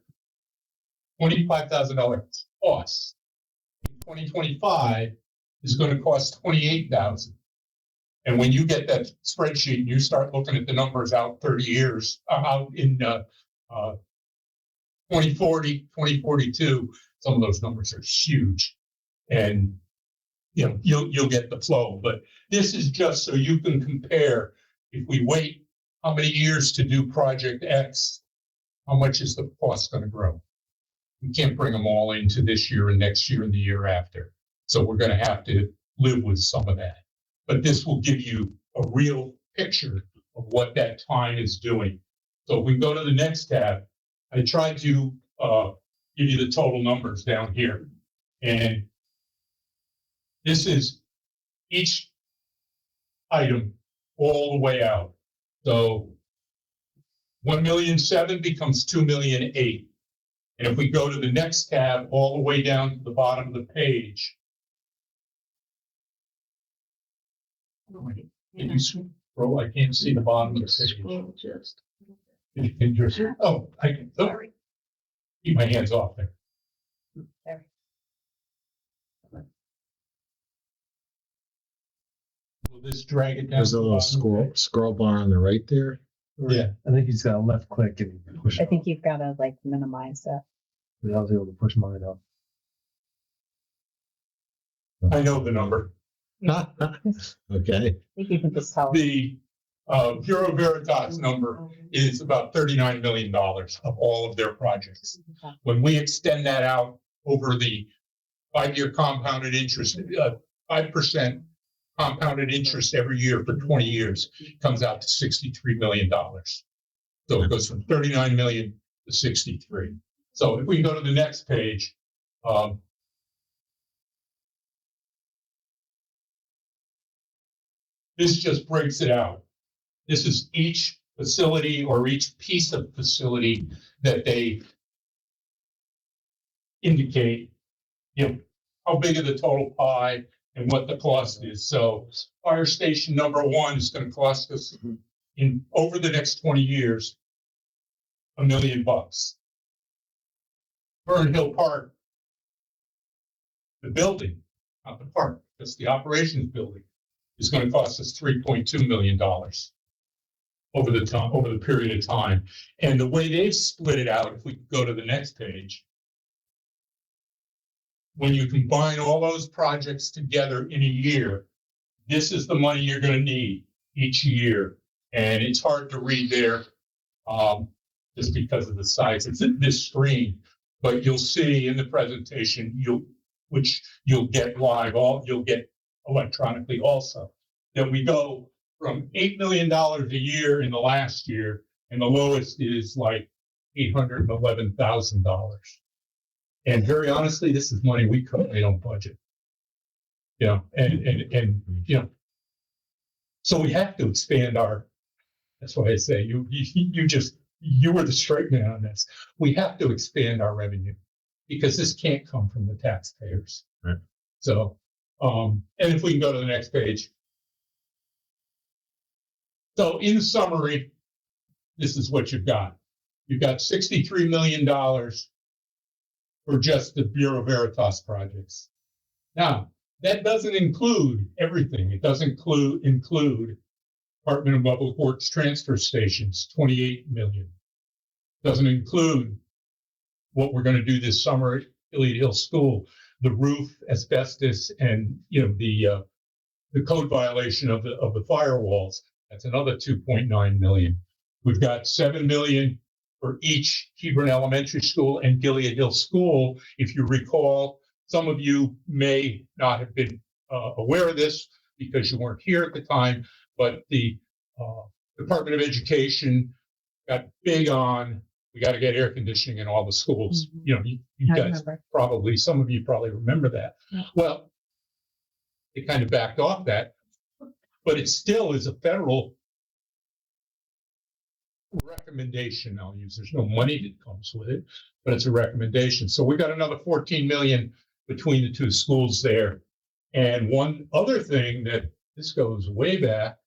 cost in 2025 is going to cost $28,000. And when you get that spreadsheet and you start looking at the numbers out 30 years, out in 2040, 2042, some of those numbers are huge. And you'll get the flow, but this is just so you can compare. If we wait how many years to do project X, how much is the cost going to grow? We can't bring them all into this year and next year and the year after. So we're going to have to live with some of that. But this will give you a real picture of what that time is doing. So if we go to the next tab, I tried to give you the total numbers down here, and this is each item all the way out. So 1,000,007 becomes 2,000,008. And if we go to the next tab all the way down to the bottom of the page, can you scroll? I can't see the bottom of the page. You can just, I can, sorry. Keep my hands off there. There. Will this drag it down? There's to a the little bottom? scroll bar on the right there. Yeah. I think he's got a left click and push I it think up. you've got to minimize that. I was able to push mine up. I know the number. Okay. I think you can just tell. The Bureau Veritas number is about $39 million of all of their projects. Okay. When we extend that out over the 5-year compounded interest, 5% compounded interest every year for 20 years, comes out to $63 million. So it goes from 39 million to 63. So if we go to the next page, this just breaks it out. This is each facility or each piece of facility that they indicate, how big of the total pie and what the cost is. So fire station number 1 is going to cost us in over the next 20 years, $1 million. Burn Hill Park, the building, not the park, just the operations building, is going to cost us $3.2 million over the period of time. And the way they've split it out, if we go to the next page, when you combine all those projects together in a year, this is the money you're going to need each year. And it's hard to read there just because of the size. It's in this screen, but you'll see in the presentation, which you'll get live, you'll get electronically also, that we go from $8 million a year in the last year, and the lowest is like $811,000. And very honestly, this is money we currently don't budget. So we have to expand that's why I say you were the straight man on this. We have to expand our revenue because this can't come from the taxpayers. Right. So, and if we can go to the next page. So in summary, this is what you've got. You've got $63 million for just the Bureau Veritas projects. Now, that doesn't include everything. It doesn't include Department of Public Works transfer stations, $28 million. Doesn't include what we're going to do this summer at Gilead Hill School, the roof, asbestos, and the code violation of the firewalls. That's another $2.9 million. We've got $7 million for each Hebron Elementary School and Gilead Hill School. If you recall, some of you may not have been aware of this because you weren't here at the time, but the Department of Education got big on, we got to get air conditioning in all the schools. Mm-hmm. You guys probably, some of you probably remember that. Yeah. Well, they kind of backed off that, but it still is a federal recommendation I'll use. There's no money that comes with it, but it's a recommendation. So we got another 14 million between the two schools there. And one other thing that this goes way back.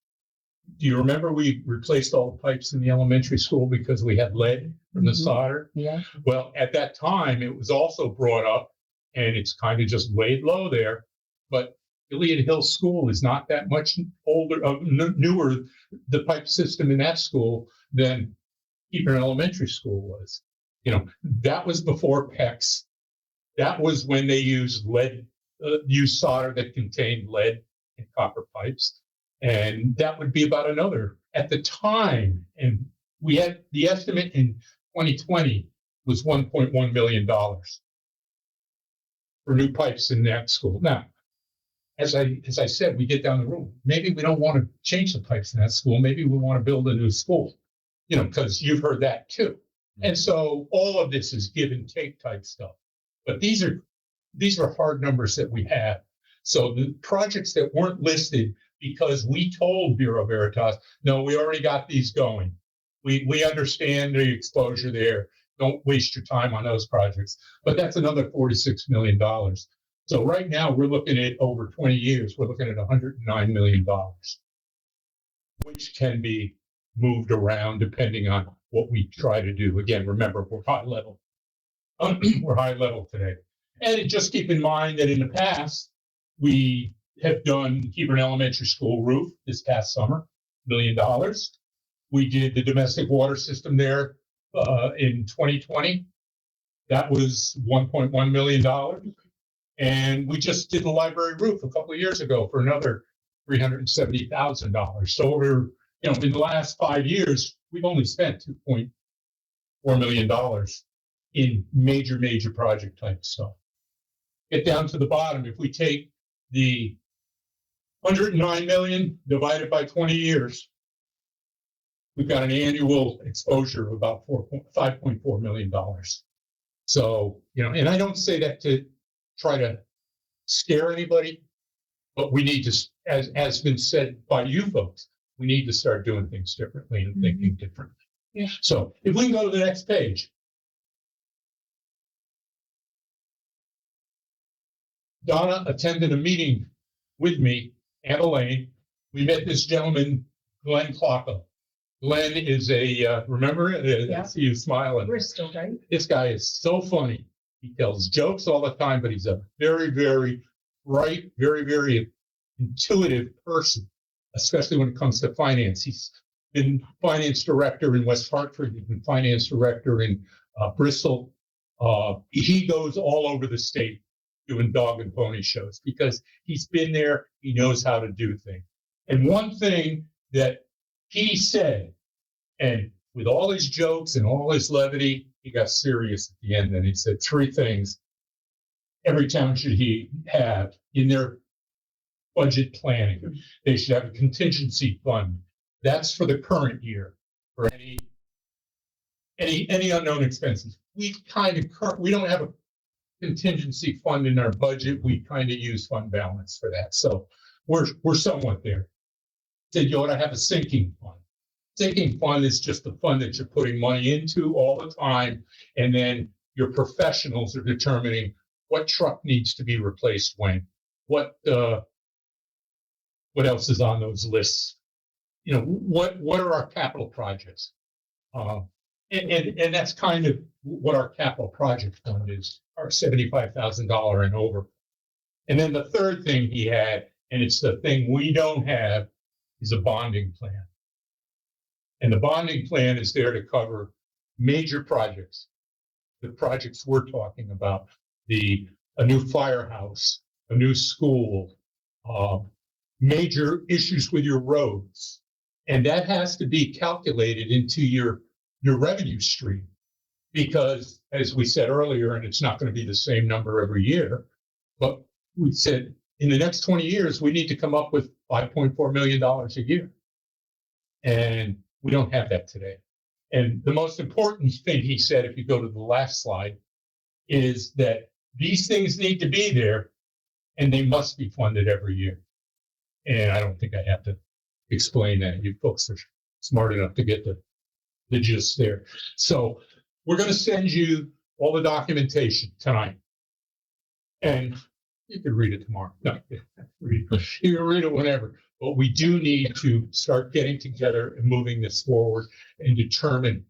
Do you remember we replaced all the pipes in the elementary school because we had lead from the solder? Yeah. Well, at that time, it was also brought up, and it's kind of just laid low there. But Gilead Hill School is not that much older, newer, the pipe system in that school than Hebron Elementary School was. That was before PEX. That was when they used used solder that contained lead and copper pipes. And that would be about another at the time. And we had the estimate in 2020 was $1.1 million for new pipes in that school. Now, as I said, we get down the road. Maybe we don't want to change the pipes in that school. Maybe we want to build a new school, because you've heard that too. And so all of this is give and take type stuff. But these are hard numbers that we have. So the projects that weren't listed because we told Bureau Veritas, no, we already got these going. We understand the exposure there. Don't waste your time on those projects. But that's another $46 million. So right now we're looking at over 20 years, we're looking at $109 million, which can be moved around depending on what we try to do. Again, remember, we're high level. We're high level today. And just keep in mind that in the past, we have done Hebron Elementary School roof this past summer, $1 million. We did the domestic water system there in 2020. That was $1.1 million. And we just did the library roof a couple of years ago for another $370,000. So over, in the last 5 years, we've only spent $2.4 million in major project type stuff. Get down to the bottom. If we take the 109 million divided by 20 years, we've got an annual exposure of about $5.4 million. So, and I don't say that to try to scare anybody, but we need to, as has been said by you folks, we need to start doing things differently and thinking differently. Yeah. So if we can go to the next page. Donna attended a meeting with me and Elaine. We met this gentleman, Glenn Clocko. Glenn is remember? Yeah. I see you smiling. Bristol, right? This guy is so funny. He tells jokes all the time, but he's a very, very bright, very, very intuitive person, especially when it comes to finance. He's been finance director in West Hartford. He's been finance director in Bristol. He goes all over the state doing dog and pony shows because he's been there. He knows how to do things. And one thing that he said, and with all his jokes and all his levity, he got serious at the end. And he said 3 things every town should have in their budget planning. They should have a contingency fund. That's for the current year, for any unknown expenses. We don't have a contingency fund in our budget. We kind of use fund balance for that. So we're somewhat there. Said you ought to have a sinking fund. Sinking fund is just the fund that you're putting money into all the time, and then your professionals are determining what truck needs to be replaced when, what else is on those lists. What are our capital projects? And that's kind of what our capital project fund is, our $75,000 and over. And then the third thing he had, and it's the thing we don't have, is a bonding plan. And the bonding plan is there to cover major projects, the projects we're talking about, a new firehouse, a new school, major issues with your roads. And that has to be calculated into your revenue stream. Because as we said earlier, and it's not going to be the same number every year, but we said in the next 20 years, we need to come up with $5.4 million a year. And we don't have that today. And the most important thing he said, if you go to the last slide, is that these things need to be there and they must be funded every year. And I don't think I have to explain that. You folks are smart enough to get the gist there. So we're going to send you all the documentation tonight. And you can read it tomorrow. No, you can read it whenever. But we do need to start getting together and moving this forward and determine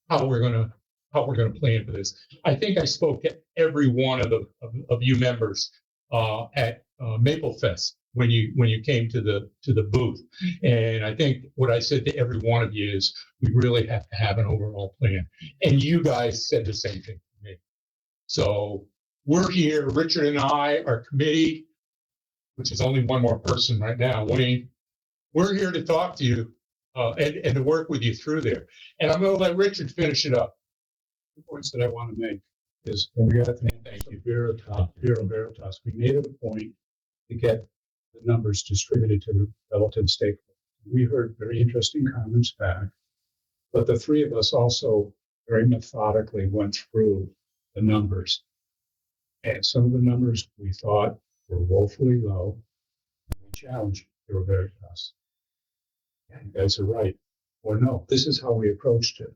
how we're going to plan for this. I think I spoke to every one of you members at Maple Fest when you came to the booth. And I think what I said to every one of you is we really have to have an overall plan. And you guys said the same thing to me. So we're here, Richard and I, our committee, which is only one more person right now, Wayne, we're here to talk to you and to work with you through there. And I'm going to let Richard finish it up. The points that I want to make is, and we got to thank you, Bureau Veritas. We made it a point to get the numbers distributed to the relative stakeholders. We heard very interesting comments back, but the 3 of us also very methodically went through the numbers. And some of the numbers we thought were woefully low. And we challenged Bureau Veritas. And you guys are right. Or no, this is how we approached it.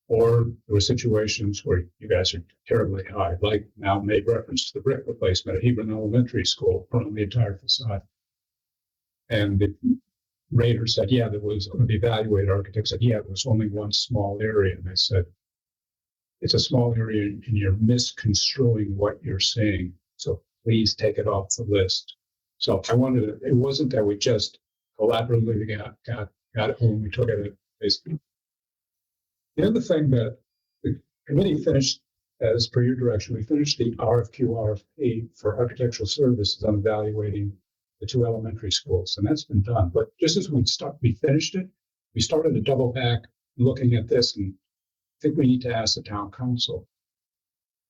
Or there were situations where you guys are terribly high, like now made reference to the brick replacement at Hebron Elementary School on the entire facade. And the rater said, yeah, there was, the evaluated architect said, yeah, it was only one small area. And I said, it's a small area and you're misconstruing what you're saying. So please take it off the list. So I wanted to, it wasn't that we just collaboratively got it when we took it basically. The other thing that the committee finished, as per your direction, we finished the RFQ RFP for architectural services on evaluating the 2 elementary schools, and that's been done. But just as we finished it, we started to double back looking at this, and I think we need to ask the town council,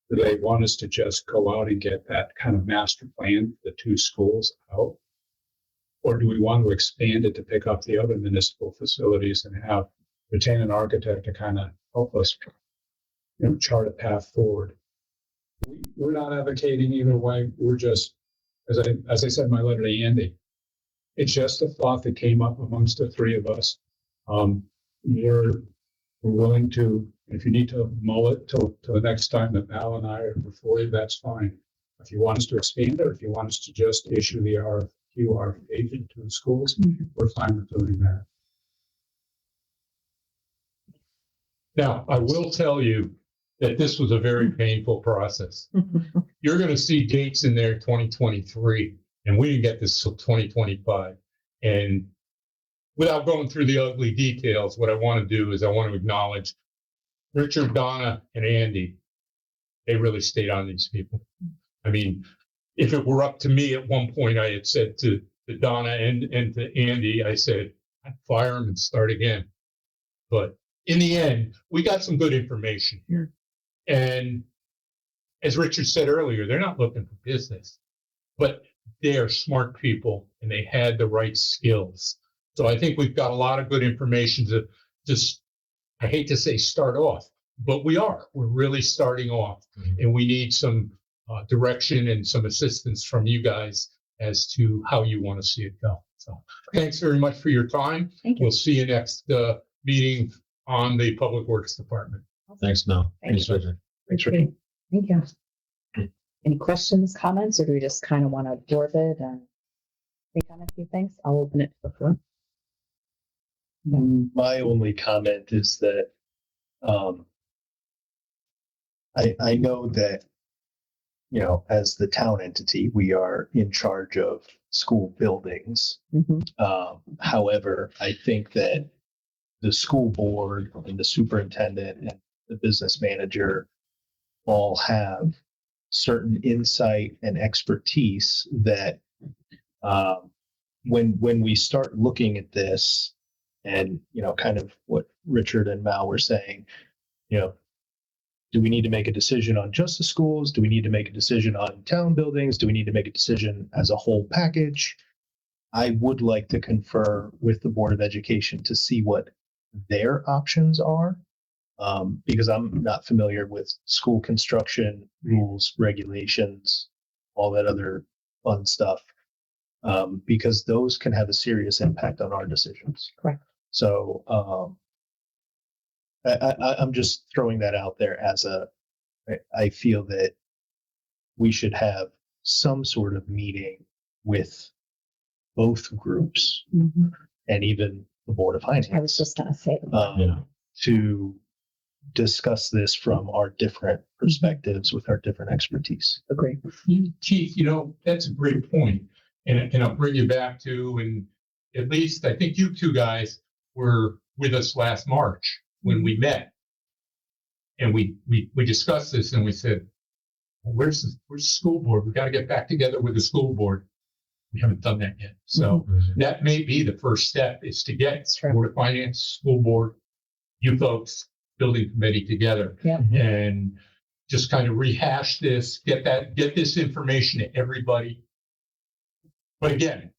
do they want us to just go out and get that kind of master plan for the 2 schools out? Or do we want to expand it to pick up the other municipal facilities and retain an architect to kind of help us chart a path forward. We're not advocating either way. We're just, as I said in my letter to Andy, it's just a thought that came up amongst the three of us. We're willing to, if you need to mull it till the next time that Al and I are before you, that's fine. If you want us to expand it, or if you want us to just issue the RFQ agent to the schools, we're fine with doing that. Now, I will tell you that this was a very painful process. You're going to see dates in there 2023, and we didn't get this till 2025. And without going through the ugly details, what I want to do is I want to acknowledge Richard, Donna, and Andy. They really stayed on these people. I mean, if it were up to me at one point, I had said to Donna and to Andy, I said, I'd fire them and start again. But in the end, we got some good information here. And as Richard said earlier, they're not looking for business, but they are smart people and they had the right skills. So I think we've got a lot of good information to just, I hate to say start off, but we're really starting off, and we need some direction and some assistance from you guys as to how you want to see it go. So thanks very much for your time. We'll see you next meeting on the Public Works Department. Thanks, Mel. Thanks, Richard. Thank you. Any questions, comments, or do we just kind of want to absorb it and think on a few things? I'll open it to the floor. My only comment is that I know that, as the town entity, we are in charge of school buildings. However, I think that the school board and the superintendent and the business manager all have certain insight and expertise that when we start looking at this and, kind of what Richard and Mal were saying, do we need to make a decision on just the schools? Do we need to make a decision on town buildings? Do we need to make a decision as a whole package? I would like to confer with the Board of Education to see what their options are, because I'm not familiar with school construction rules, regulations, all that other fun stuff, because those can have a serious impact on our decisions. Correct. So I'm just throwing that out there as I feel that we should have some sort of meeting with both groups and even the Board of Finance. I was just going to say to discuss this from our different perspectives with our different expertise. Agree. Chief, that's a great point. And I'll bring you back to, and at least I think you two guys were with us last March when we met. And we discussed this and we said, well, where's the school board? We got to get back together with the school board. We haven't done that yet. So that may be the first step, is to get Board of Finance, school board, you folks, building committee together and just kind of rehash this, get this information to everybody. But again,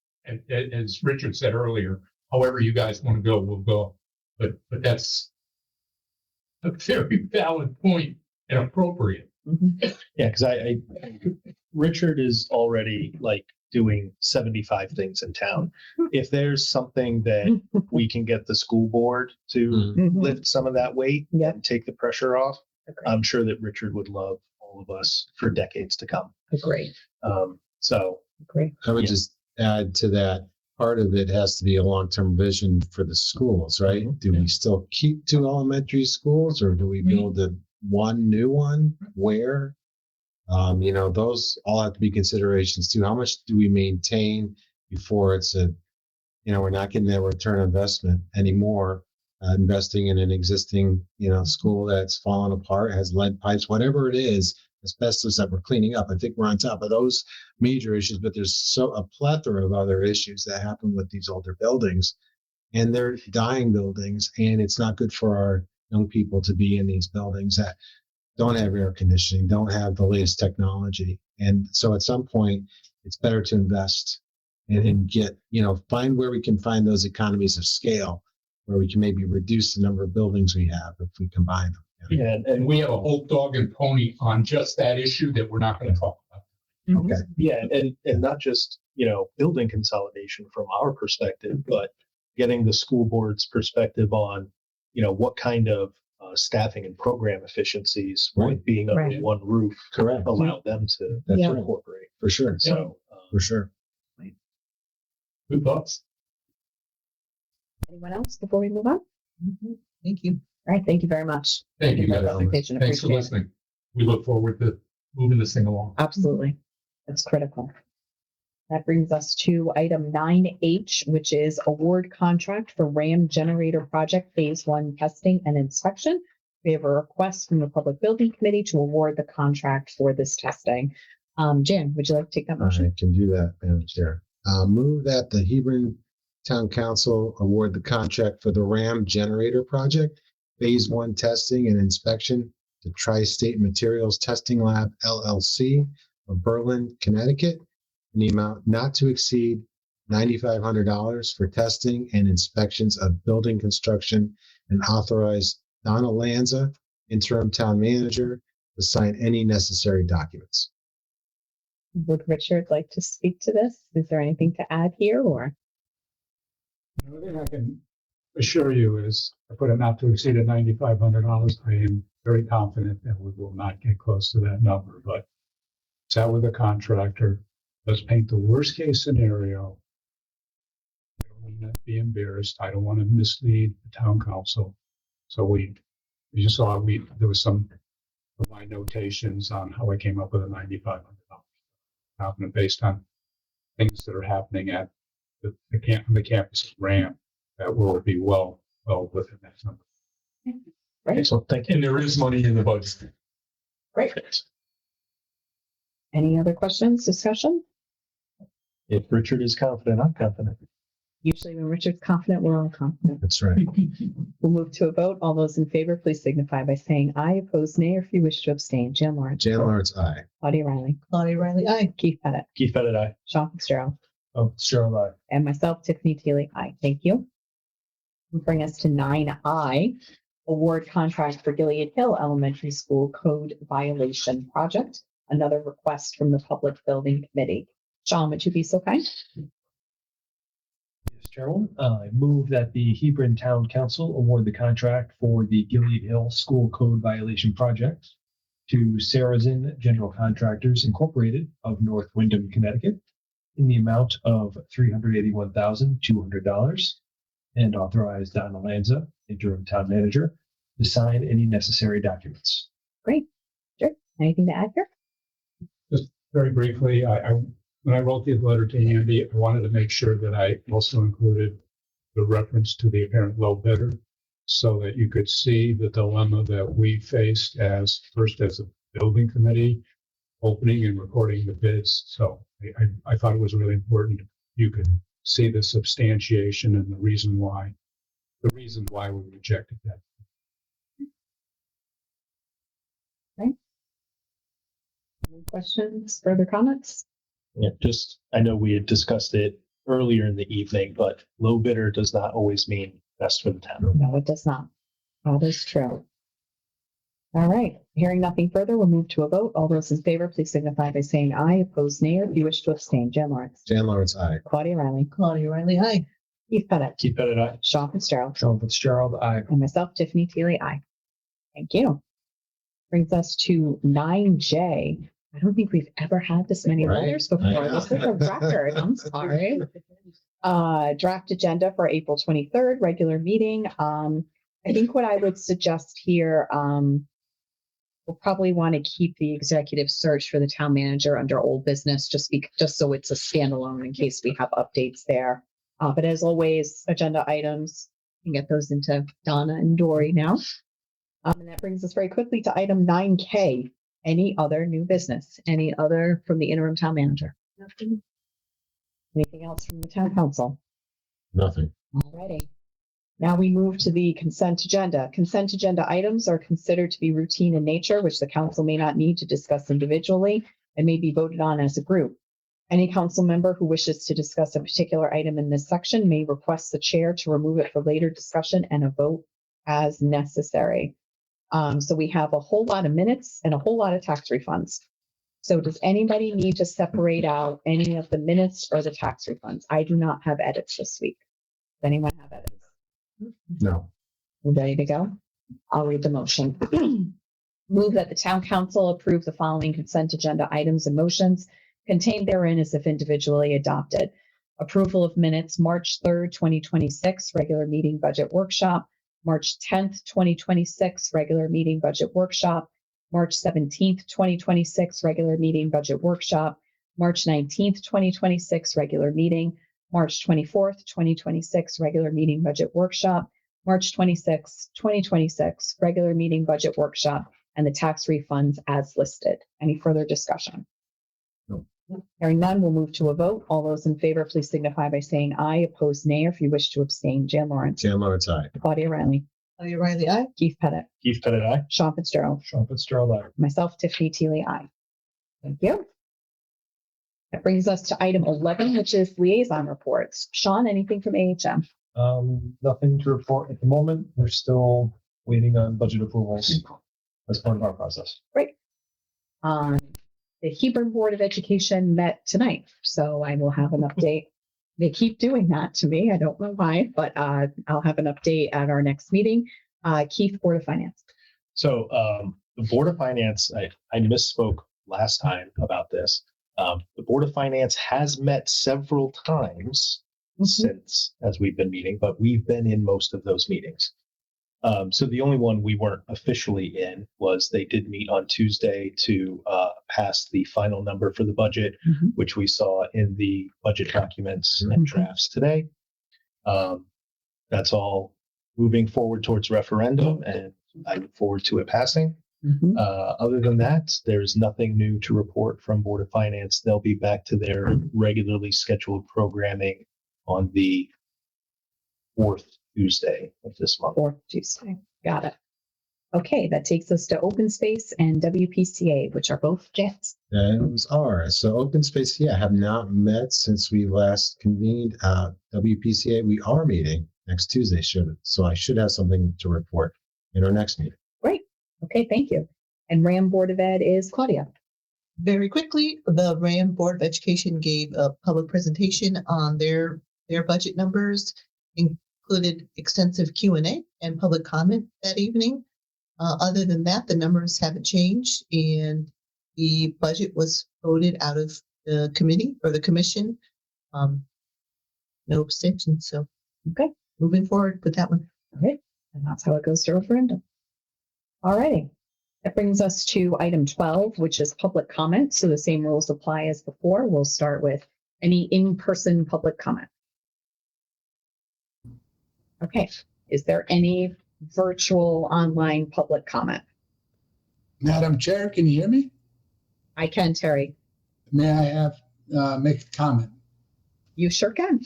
as Richard said earlier, however you guys want to go, we'll go. But that's a very valid point and appropriate. Yeah, because Richard is already doing 75 things in town. If there's something that we can get the school board to lift some of that weight and take the pressure off, I'm sure that Richard would love all of us for decades to come. Agree. Great. I would just add to that, part of it has to be a long-term vision for the schools, right? Do we still keep 2 elementary schools, or do we build one new one? Where? Those all have to be considerations too. How much do we maintain before it's we're not getting that return on investment anymore, investing in an existing, school that's fallen apart, has lead pipes, whatever it is, asbestos that we're cleaning up. I think we're on top of those major issues, but there's a plethora of other issues that happen with these older buildings, and they're dying buildings, and it's not good for our young people to be in these buildings that don't have air conditioning, don't have the latest technology. And so at some point, it's better to invest and get, find where we can find those economies of scale, where we can maybe reduce the number of buildings we have if we combine them. Yeah, And we have a whole dog and pony on just that issue that we're not going to talk about. Okay. yeah, and not just, building consolidation from our perspective, but getting the school board's perspective on, what kind of staffing and program efficiencies Right. would being under Right. one roof Correct. allow them to That's Yeah. right. incorporate. For sure. So, For sure. Good thoughts. Anyone else before we move on? Thank you. All right, thank you very much. Thank you for the guys. presentation. Thanks for Appreciate it. listening. We look forward to moving this thing along. Absolutely. That's critical. That brings us to item 9H, which is award contract for RAM generator project phase 1 testing and inspection. We have a request from the Public Building Committee to award the contract for this testing. Jan, would you like to take that motion? I can do that, Madam Chair. Move that the Hebron Town Council award the contract for the RAM generator project, phase 1 testing and inspection to Tri-State Materials Testing Lab LLC of Berlin, Connecticut, in the amount not to exceed $9,500 for testing and inspections of building construction, and authorize Donna Lanza, interim town manager, to sign any necessary documents. Would Richard like to speak to this? Is there anything to add here or? The only thing I can assure you is I put it not to exceed $9,500. I am very confident that we will not get close to that number, but sat with a contractor. Let's paint the worst case scenario. I don't want to be embarrassed. I don't want to mislead the town council. So we just saw there was some of my notations on how I came up with a $9,500. Confident based on things that are happening at the campus of RAM that will be well within that number. Right. excellent. Thank you. And there is money in the budget. Great. Any other questions, discussion? If Richard is confident, I'm confident. Usually when Richard's confident, we're all confident. That's right. We'll move to a vote. All those in favor, please signify by saying aye. Opposed, nay, or if you wish to abstain. Jan Lawrence. Jan Lawrence, aye. Claudia Riley. Claudia Riley, aye. Keith Pettit. Keith Pettit, aye. Sean Fitzgerald. Oh, Cheryl, aye. And myself, Tiffany Teely. Aye. Thank you. Will bring us to 9I, award contract for Gilead Hill Elementary School Code Violation Project. Another request from the Public Building Committee. Sean, would you be so kind? Yes, Chairman. I move that the Hebron Town Council award the contract for the Gilead Hill School Code Violation Project to Saracen General Contractors Incorporated of North Windham, Connecticut, in the amount of $381,200, and authorize Donna Lanza, interim town manager, to sign any necessary documents. Great. Sure. Anything to add here? Just very briefly, when I wrote the letter to Andy, I wanted to make sure that I also included the reference to the apparent low bidder so that you could see the dilemma that we faced as a building committee, opening and recording the bids. So I thought it was really important. You could see the substantiation and the reason why we rejected that. Any questions, further comments? Yeah, I know we had discussed it earlier in the evening, but low bidder does not always mean best for the town. No, it does not. That is true. All right, hearing nothing further, we'll move to a vote. All those in favor, please signify by saying aye. Opposed, nay, or if you wish to abstain. Jan Lawrence. Jan Lawrence, aye. Claudia Riley. Claudia Riley, aye. Keith Pettit. Keith Pettit, aye. Sean Fitzgerald. Sean Fitzgerald, aye. And myself, Tiffany Teely, aye. Thank you. Brings us to 9J. I don't think we've ever had this many Right. letters before. This is a record. I'm sorry. Draft agenda for April 23rd, regular meeting. I think what I would suggest here, we'll probably want to keep the executive search for the town manager under old business, just so it's a standalone in case we have updates there. But as always, agenda items, you can get those into Donna and Dory now. And that brings us very quickly to item 9K. Any other new business? Any other from the interim town manager? Nothing. Anything else from the town council? Nothing. Alrighty. Now we move to the consent agenda. Consent agenda items are considered to be routine in nature, which the council may not need to discuss individually and may be voted on as a group. Any council member who wishes to discuss a particular item in this section may request the chair to remove it for later discussion and a vote as necessary. So we have a whole lot of minutes and a whole lot of tax refunds. So does anybody need to separate out any of the minutes or the tax refunds? I do not have edits this week. Does anyone have edits? No. We ready to go? I'll read the motion. Move that the town council approve the following consent agenda items and motions contained therein as if individually adopted. Approval of minutes, March 3rd, 2026, regular meeting budget workshop, March 10th, 2026, regular meeting budget workshop, March 17th, 2026, regular meeting budget workshop, March 19th, 2026, regular meeting, March 24th, 2026, regular meeting budget workshop, March 26th, 2026, regular meeting budget workshop, and the tax refunds as listed. Any further discussion? No. Hearing none, we'll move to a vote. All those in favor, please signify by saying aye. Opposed, nay. Or if you wish to abstain, Jan Lawrence. Jan Lawrence, aye. Claudia Riley. Claudia Riley, aye. Keith Pettit. Keith Pettit, aye. Sean Fitzgerald. Sean Fitzgerald, aye. Myself, Tiffany Teely, aye. Thank you. That brings us to item 11, which is liaison reports. Sean, anything from AHM? Nothing to report at the moment. We're still waiting on budget approvals as part of our process. Great. The Hebron Board of Education met tonight, so I will have an update. They keep doing that to me. I don't know why, but I'll have an update at our next meeting. Keith, Board of Finance. So the Board of Finance, I misspoke last time about this. The Board of Finance has met several times since as we've been meeting, but we've been in most of those meetings. So the only one we weren't officially in was they did meet on Tuesday to pass the final number for the budget, which we saw in the budget documents and drafts today. That's all moving forward towards referendum, and I look forward to it passing. Other than that, there's nothing new to report from Board of Finance. They'll be back to their regularly scheduled programming on the 4th Tuesday of this month. 4th Tuesday. Got it. Okay, that takes us to open space and WPCA, which are both Jets. Those are. So open space, have not met since we last convened. WPCA, we are meeting next Tuesday, so I should have something to report in our next meeting. Great. Okay, thank you. And RAM Board of Ed is Claudia. Very quickly, the RAM Board of Education gave a public presentation on their budget numbers, included extensive Q&A and public comment that evening. Other than that, the numbers haven't changed, and the budget was voted out of the committee or the commission. No abstentions, so okay, moving forward with that one. Okay, and that's how it goes to referendum. All righty. That brings us to item 12, which is public comment. So the same rules apply as before. We'll start with any in-person public comment. Okay, is there any virtual online public comment? Madam Chair, can you hear me? I can, Terry. May I have make a comment? You sure can.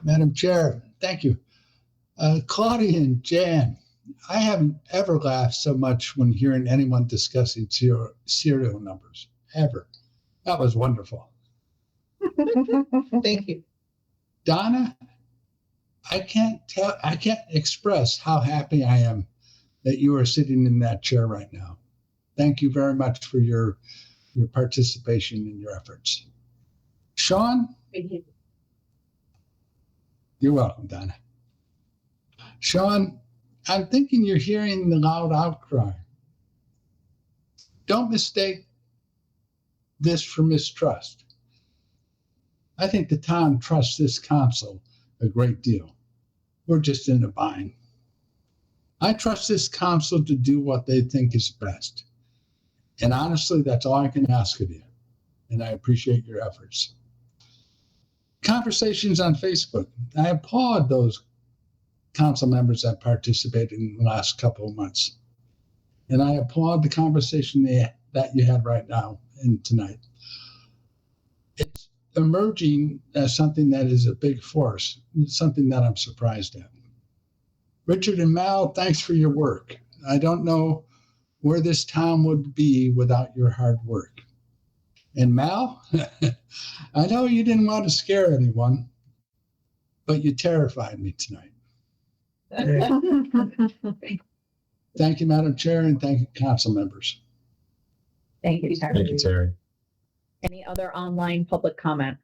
Madam Chair, thank you. Claudia and Jan, I haven't ever laughed so much when hearing anyone discussing serial numbers, ever. That was wonderful. Thank you. Donna, I can't express how happy I am that you are sitting in that chair right now. Thank you very much for your participation and your efforts. Sean? Thank you. You're welcome, Donna. Sean, I'm thinking you're hearing the loud outcry. Don't mistake this for mistrust. I think the town trusts this council a great deal. We're just in a bind. I trust this council to do what they think is best. And honestly, that's all I can ask of you. And I appreciate your efforts. Conversations on Facebook. I applaud those council members that participated in the last couple of months. And I applaud the conversation that you had right now and tonight. It's emerging as something that is a big force, something that I'm surprised at. Richard and Mal, thanks for your work. I don't know where this town would be without your hard work. And Mal, I know you didn't want to scare anyone, but you terrified me tonight. Thank you, Madam Chair, and thank you, council members. Thank you, Terry. Thank you, Terry. Any other online public comment?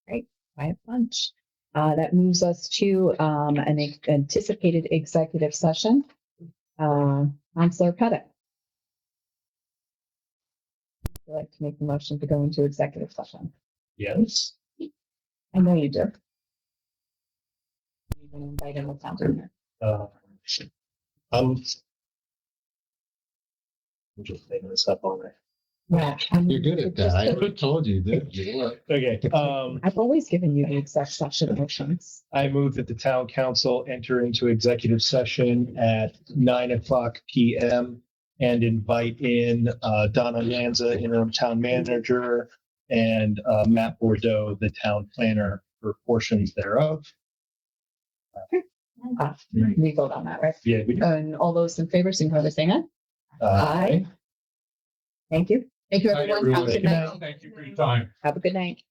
Great, quiet bunch. That moves us to an anticipated executive session. Counselor Pettit. Would you like to make the motion to go into executive session? Yes. I know you do. You can invite him with something. I'm just making this up on it. Yeah. You're good at that. I would have told you that. Okay, I've always given you the exec session motions. I move that the town council enter into executive session at 9:00 PM and invite in Donna Lanza, interim town manager, and Matt Bordeaux, the town planner, for portions thereof. We vote on that, right? Yeah. And all those in favor, signify by saying aye. Aye. Thank you. Thank you, Hi, everyone. Have a everyone. good night. Thank you for your time. Have a good night.